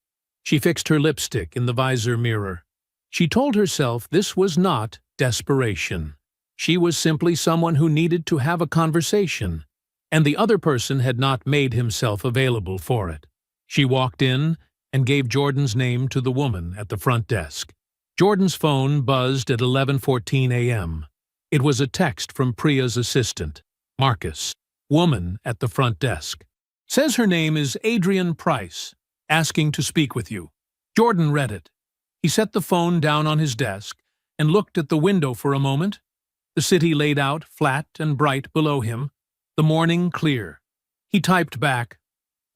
S1: She fixed her lipstick in the visor mirror. She told herself this was not desperation. She was simply someone who needed to have a conversation, and the other person had not made himself available for it. She walked in and gave Jordan's name to the woman at the front desk. Jordan's phone buzzed at 11:14 a.m. It was a text from Priya's assistant, Marcus, woman at the front desk. Says her name is Adrienne Price, asking to speak with you. Jordan read it. He set the phone down on his desk and looked at the window for a moment. The city laid out flat and bright below him, the morning clear. He typed back,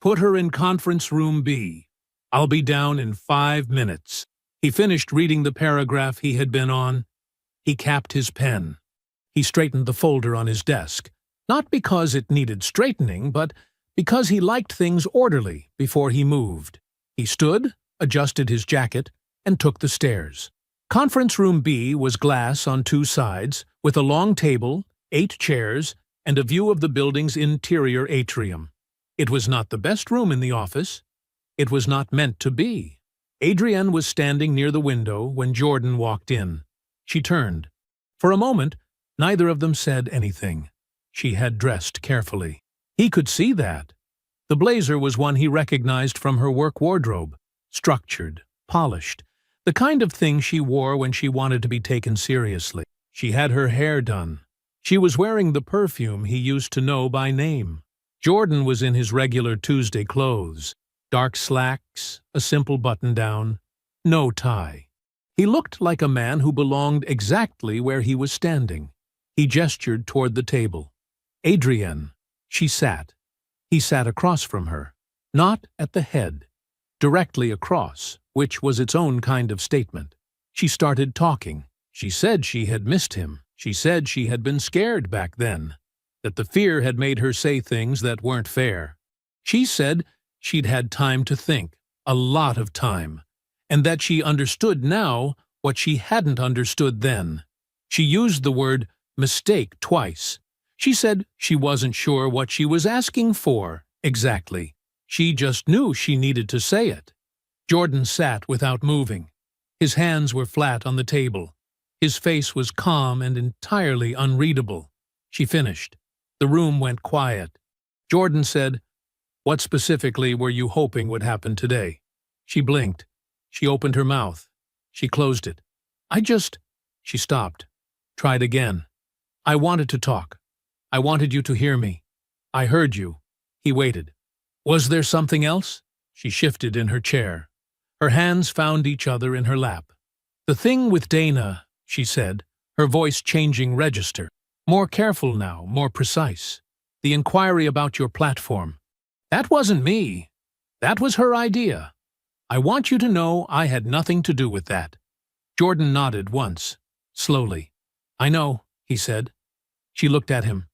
S1: "Put her in conference room B. I'll be down in 5 minutes." He finished reading the paragraph he had been on. He capped his pen. He straightened the folder on his desk, not because it needed straightening, but because he liked things orderly before he moved. He stood, adjusted his jacket, and took the stairs. Conference room B was glass on two sides, with a long table, 8 chairs, and a view of the building's interior atrium. It was not the best room in the office. It was not meant to be. Adrienne was standing near the window when Jordan walked in. She turned. For a moment, neither of them said anything. She had dressed carefully. He could see that. The blazer was one he recognized from her work wardrobe. Structured, polished, the kind of thing she wore when she wanted to be taken seriously. She had her hair done. She was wearing the perfume he used to know by name. Jordan was in his regular Tuesday clothes. Dark slacks, a simple button-down, no tie. He looked like a man who belonged exactly where he was standing. He gestured toward the table. Adrienne. She sat. He sat across from her. Not at the head. Directly across, which was its own kind of statement. She started talking. She said she had missed him. She said she had been scared back then, that the fear had made her say things that weren't fair. She said she'd had time to think, a lot of time, and that she understood now what she hadn't understood then. She used the word mistake twice. She said she wasn't sure what she was asking for, exactly. She just knew she needed to say it. Jordan sat without moving. His hands were flat on the table. His face was calm and entirely unreadable. She finished. The room went quiet. Jordan said, "What specifically were you hoping would happen today?" She blinked. She opened her mouth. She closed it. She stopped. Tried again. "I wanted to talk. I wanted you to hear me. I heard you." He waited. "Was there something else?" She shifted in her chair. Her hands found each other in her lap. "The thing with Dana," she said, her voice changing register. "More careful now, more precise. The inquiry about your platform. That wasn't me. That was her idea. I want you to know I had nothing to do with that." Jordan nodded once, slowly. "I know," he said. She looked at him.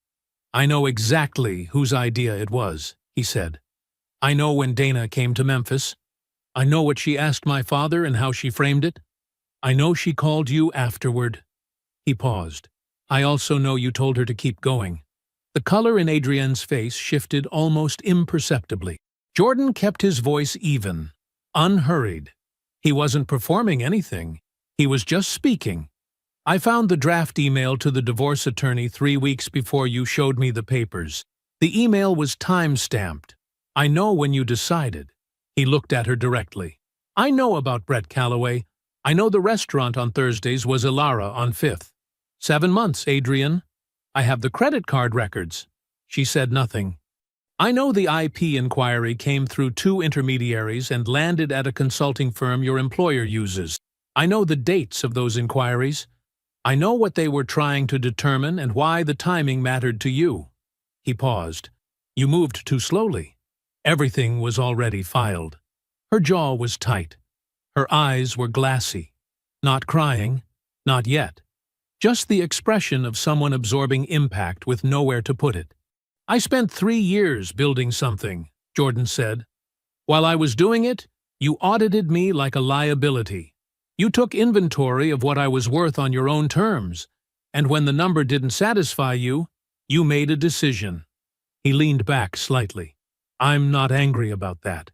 S1: "I know exactly whose idea it was," he said. "I know when Dana came to Memphis. I know what she asked my father and how she framed it. I know she called you afterward." He paused. "I also know you told her to keep going." The color in Adrienne's face shifted almost imperceptibly. Jordan kept his voice even, unhurried. He wasn't performing anything. He was just speaking. "I found the draft email to the divorce attorney 3 weeks before you showed me the papers. The email was time-stamped. I know when you decided." He looked at her directly. "I know about Brett Calloway. I know the restaurant on Thursdays was Ilara on 5th. 7 months, Adrienne. I have the credit card records." She said nothing. "I know the IP inquiry came through 2 intermediaries and landed at a consulting firm your employer uses. I know the dates of those inquiries. I know what they were trying to determine and why the timing mattered to you." He paused. "You moved too slowly." Everything was already filed. Her jaw was tight. Her eyes were glassy. Not crying, not yet. Just the expression of someone absorbing impact with nowhere to put it. "I spent 3 years building something," Jordan said. "While I was doing it, you audited me like a liability. You took inventory of what I was worth on your own terms, and when the number didn't satisfy you, you made a decision." He leaned back slightly. "I'm not angry about that.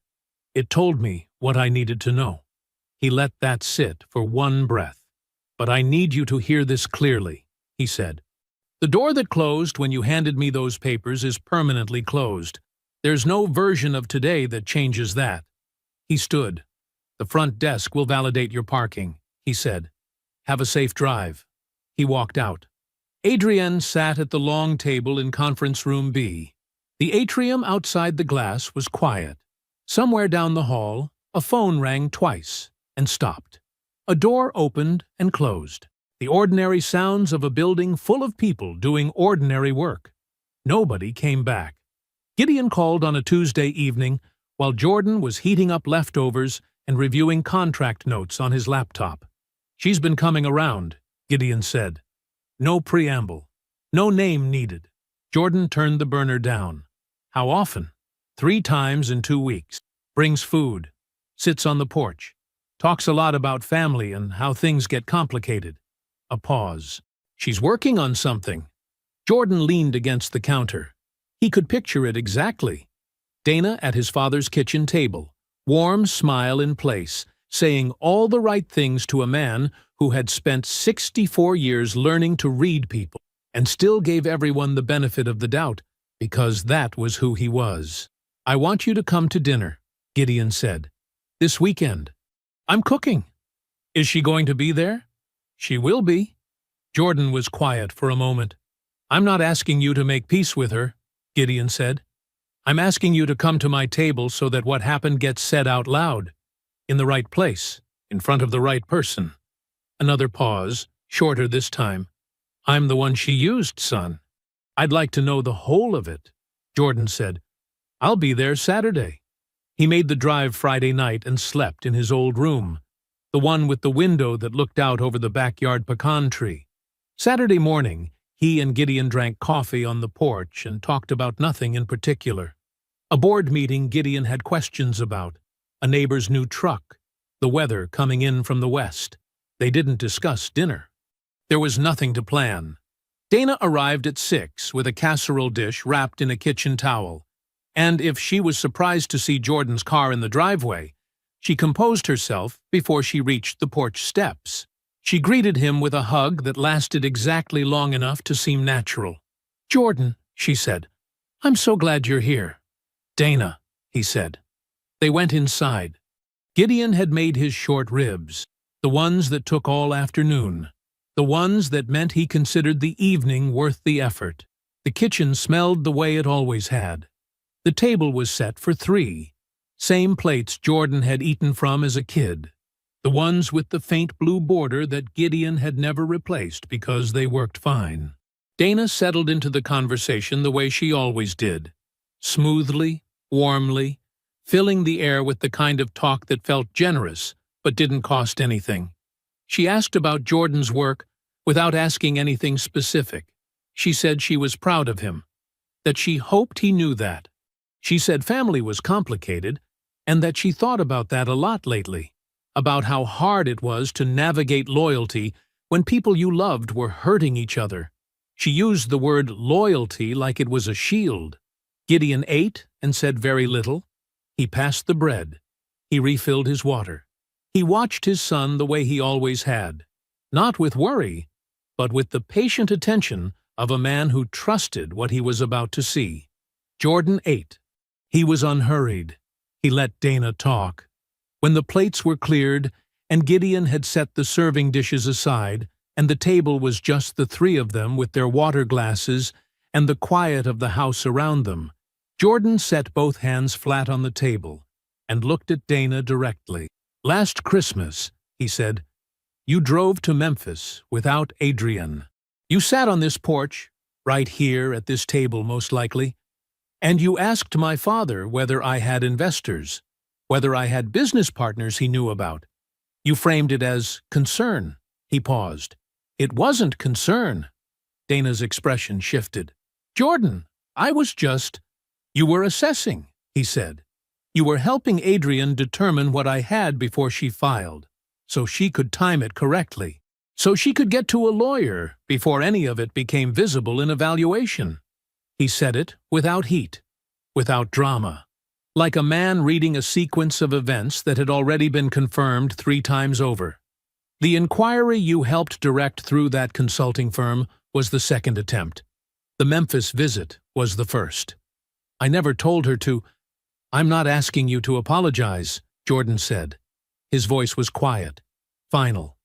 S1: It told me what I needed to know." He let that sit for one breath. "But I need you to hear this clearly," he said. "The door that closed when you handed me those papers is permanently closed. There's no version of today that changes that." He stood. "The front desk will validate your parking," he said. "Have a safe drive." He walked out. Adrienne sat at the long table in conference room B. The atrium outside the glass was quiet. Somewhere down the hall, a phone rang twice and stopped. A door opened and closed. The ordinary sounds of a building full of people doing ordinary work. Nobody came back. Gideon called on a Tuesday evening while Jordan was heating up leftovers and reviewing contract notes on his laptop. "She's been coming around," Gideon said. No preamble. No name needed. Jordan turned the burner down. "How often?" 3 times in 2 weeks. Brings food. Sits on the porch. Talks a lot about family and how things get complicated. A pause. She's working on something. Jordan leaned against the counter. He could picture it exactly. Dana at his father's kitchen table, warm smile in place, saying all the right things to a man who had spent 64 years learning to read people and still gave everyone the benefit of the doubt, because that was who he was. "I want you to come to dinner," Gideon said. "This weekend. I'm cooking." "Is she going to be there?" "She will be." Jordan was quiet for a moment. "I'm not asking you to make peace with her," Gideon said. "I'm asking you to come to my table so that what happened gets said out loud. In the right place, in front of the right person." Another pause, shorter this time. "I'm the one she used, son." "I'd like to know the whole of it," Jordan said. "I'll be there Saturday." He made the drive Friday night and slept in his old room, the one with the window that looked out over the backyard pecan tree. Saturday morning, he and Gideon drank coffee on the porch and talked about nothing in particular. A board meeting Gideon had questions about, a neighbor's new truck, the weather coming in from the west. They didn't discuss dinner. There was nothing to plan. Dana arrived at 6 with a casserole dish wrapped in a kitchen towel, and if she was surprised to see Jordan's car in the driveway, she composed herself before she reached the porch steps. She greeted him with a hug that lasted exactly long enough to seem natural. "Jordan," she said, "I'm so glad you're here." "Dana," he said. They went inside. Gideon had made his short ribs, the ones that took all afternoon, the ones that meant he considered the evening worth the effort. The kitchen smelled the way it always had. The table was set for 3, same plates Jordan had eaten from as a kid, the ones with the faint blue border that Gideon had never replaced because they worked fine. Dana settled into the conversation the way she always did, smoothly, warmly, filling the air with the kind of talk that felt generous but didn't cost anything. She asked about Jordan's work without asking anything specific. She said she was proud of him, that she hoped he knew that. She said family was complicated, and that she thought about that a lot lately, about how hard it was to navigate loyalty when people you loved were hurting each other. She used the word loyalty like it was a shield. Gideon ate and said very little. He passed the bread. He refilled his water. He watched his son the way he always had, not with worry, but with the patient attention of a man who trusted what he was about to see. Jordan ate. He was unhurried. He let Dana talk. When the plates were cleared and Gideon had set the serving dishes aside, and the table was just the 3 of them with their water glasses and the quiet of the house around them, Jordan set both hands flat on the table and looked at Dana directly. "Last Christmas," he said, "you drove to Memphis without Adrian. You sat on this porch, right here at this table most likely, and you asked my father whether I had investors, whether I had business partners he knew about. You framed it as concern." He paused. "It wasn't concern." Dana's expression shifted. "Jordan, I was just—" "You were assessing," he said. "You were helping Adrian determine what I had before she filed, so she could time it correctly, so she could get to a lawyer before any of it became visible in evaluation." He said it without heat, without drama, like a man reading a sequence of events that had already been confirmed 3 times over. "The inquiry you helped direct through that consulting firm was the second attempt. The Memphis visit was the first. I never told her to—" "I'm not asking you to apologize," Jordan said. His voice was quiet, final.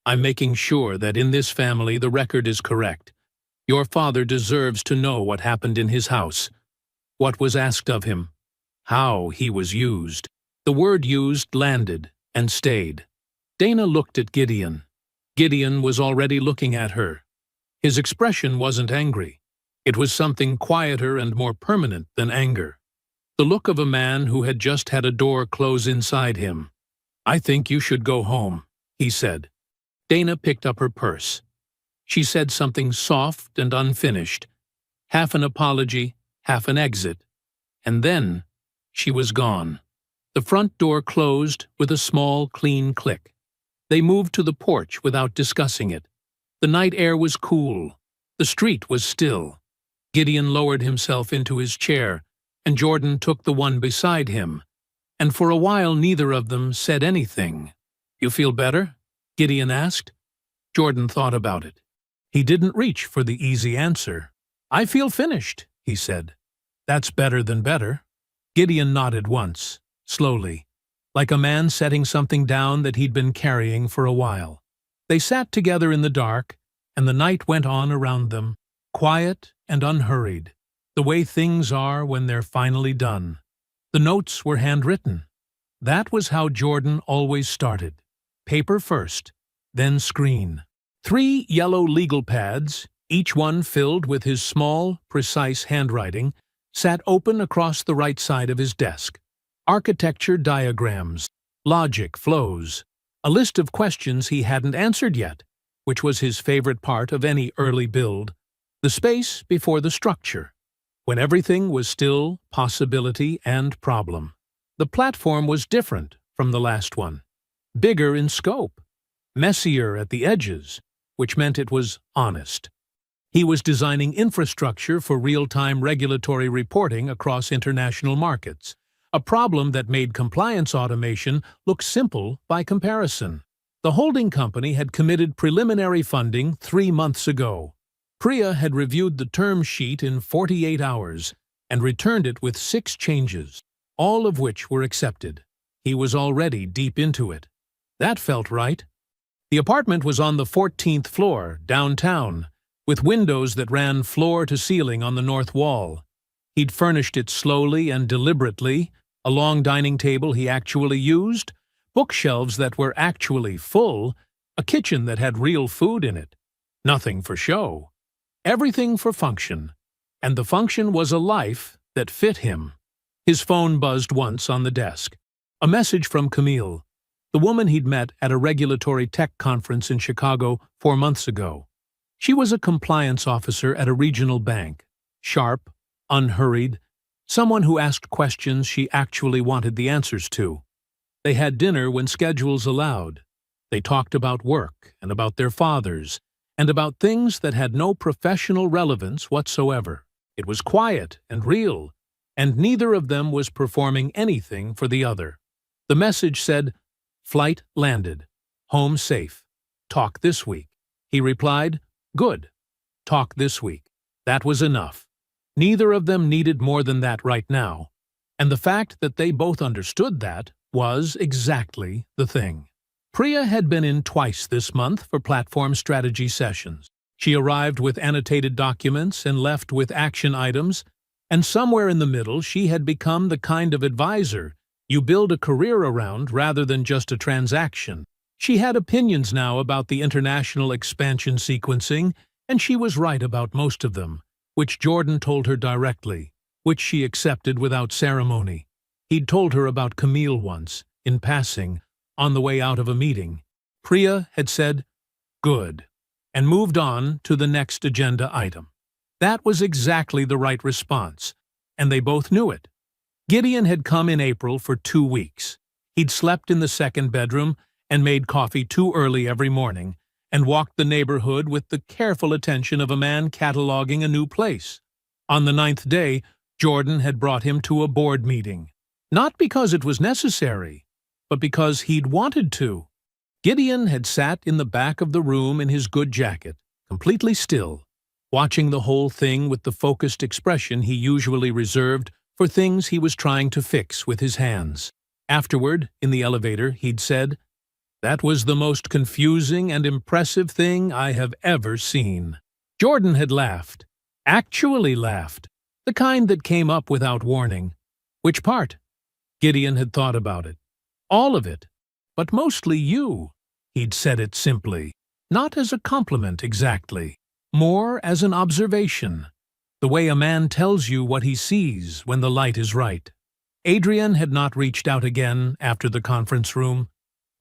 S1: "I'm making sure that in this family the record is correct. Your father deserves to know what happened in his house, what was asked of him, how he was used." The word used landed and stayed. Dana looked at Gideon. Gideon was already looking at her. His expression wasn't angry. It was something quieter and more permanent than anger. The look of a man who had just had a door close inside him. "I think you should go home," he said. Dana picked up her purse. She said something soft and unfinished, half an apology, half an exit, and then she was gone. The front door closed with a small, clean click. They moved to the porch without discussing it. The night air was cool. The street was still. Gideon lowered himself into his chair, and Jordan took the one beside him. And for a while neither of them said anything. "You feel better?" Gideon asked. Jordan thought about it. He didn't reach for the easy answer. "I feel finished," he said. "That's better than better." Gideon nodded once, slowly, like a man setting something down that he'd been carrying for a while. They sat together in the dark, and the night went on around them, quiet and unhurried, the way things are when they're finally done. The notes were handwritten. That was how Jordan always started. Paper first, then screen. 3 yellow legal pads, each one filled with his small, precise handwriting, sat open across the right side of his desk. Architecture diagrams, logic flows, a list of questions he hadn't answered yet, which was his favorite part of any early build, the space before the structure, when everything was still possibility and problem. The platform was different from the last one, bigger in scope, messier at the edges, which meant it was honest. He was designing infrastructure for real-time regulatory reporting across international markets, a problem that made compliance automation look simple by comparison. The holding company had committed preliminary funding 3 months ago. Priya had reviewed the term sheet in 48 hours and returned it with 6 changes, all of which were accepted. He was already deep into it. That felt right. The apartment was on the 14th floor, downtown, with windows that ran floor to ceiling on the north wall. He'd furnished it slowly and deliberately, a long dining table he actually used, bookshelves that were actually full, a kitchen that had real food in it. Nothing for show. Everything for function. And the function was a life that fit him. His phone buzzed once on the desk. A message from Camille, the woman he'd met at a regulatory tech conference in Chicago 4 months ago. She was a compliance officer at a regional bank, sharp, unhurried, someone who asked questions she actually wanted the answers to. They had dinner when schedules allowed. They talked about work and about their fathers and about things that had no professional relevance whatsoever. It was quiet and real, and neither of them was performing anything for the other. The message said, "Flight landed. Home safe. Talk this week." He replied, "Good. Talk this week." That was enough. Neither of them needed more than that right now, and the fact that they both understood that was exactly the thing. Priya had been in twice this month for platform strategy sessions. She arrived with annotated documents and left with action items, and somewhere in the middle she had become the kind of advisor you build a career around rather than just a transaction. She had opinions now about the international expansion sequencing, and she was right about most of them, which Jordan told her directly, which she accepted without ceremony. He'd told her about Camille once, in passing, on the way out of a meeting. Priya had said, "Good," and moved on to the next agenda item. That was exactly the right response, and they both knew it. Gideon had come in April for 2 weeks. He'd slept in the second bedroom and made coffee too early every morning, and walked the neighborhood with the careful attention of a man cataloging a new place. On the 9th day, Jordan had brought him to a board meeting. Not because it was necessary, but because he'd wanted to. Gideon had sat in the back of the room in his good jacket, completely still, watching the whole thing with the focused expression he usually reserved for things he was trying to fix with his hands. Afterward, in the elevator, he'd said, "That was the most confusing and impressive thing I have ever seen." Jordan had laughed. Actually laughed. The kind that came up without warning. Which part? Gideon had thought about it. All of it. But mostly you. He'd said it simply. Not as a compliment exactly. More as an observation. The way a man tells you what he sees when the light is right. Adrian had not reached out again after the conference room.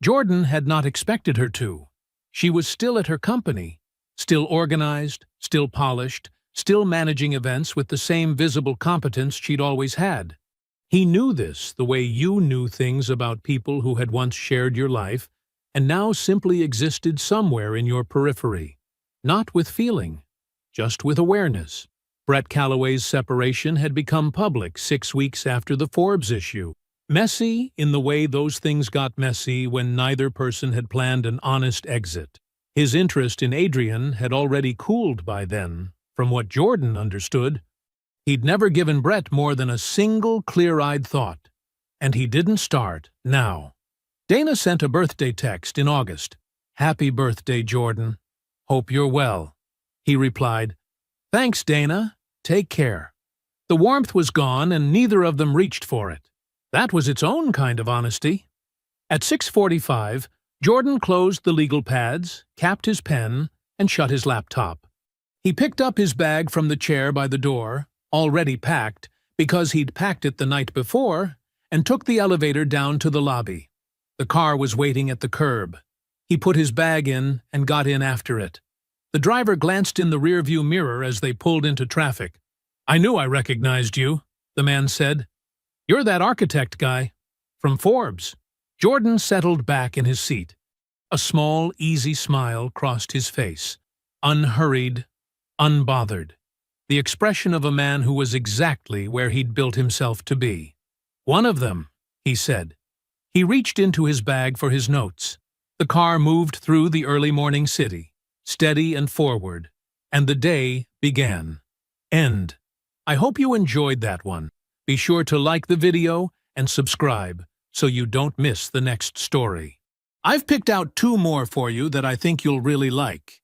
S1: Jordan had not expected her to. She was still at her company, still organized, still polished, still managing events with the same visible competence she'd always had. He knew this the way you knew things about people who had once shared your life and now simply existed somewhere in your periphery. Not with feeling, just with awareness. Brett Calloway's separation had become public 6 weeks after the Forbes issue. Messy in the way those things got messy when neither person had planned an honest exit. His interest in Adrian had already cooled by then, from what Jordan understood. He'd never given Brett more than a single clear-eyed thought. And he didn't start now. Dana sent a birthday text in August. "Happy birthday, Jordan. Hope you're well." He replied, "Thanks, Dana. Take care." The warmth was gone and neither of them reached for it. That was its own kind of honesty. At 6:45, Jordan closed the legal pads, capped his pen, and shut his laptop. He picked up his bag from the chair by the door, already packed because he'd packed it the night before, and took the elevator down to the lobby. The car was waiting at the curb. He put his bag in and got in after it. The driver glanced in the rearview mirror as they pulled into traffic. "I knew I recognized you," the man said. "You're that architect guy from Forbes." Jordan settled back in his seat. A small, easy smile crossed his face. Unhurried, unbothered. The expression of a man who was exactly where he'd built himself to be. "One of them," he said. He reached into his bag for his notes. The car moved through the early morning city, steady and forward, and the day began. End. I hope you enjoyed that one. Be sure to like the video and subscribe so you don't miss the next story. I've picked out 2 more for you that I think you'll really like.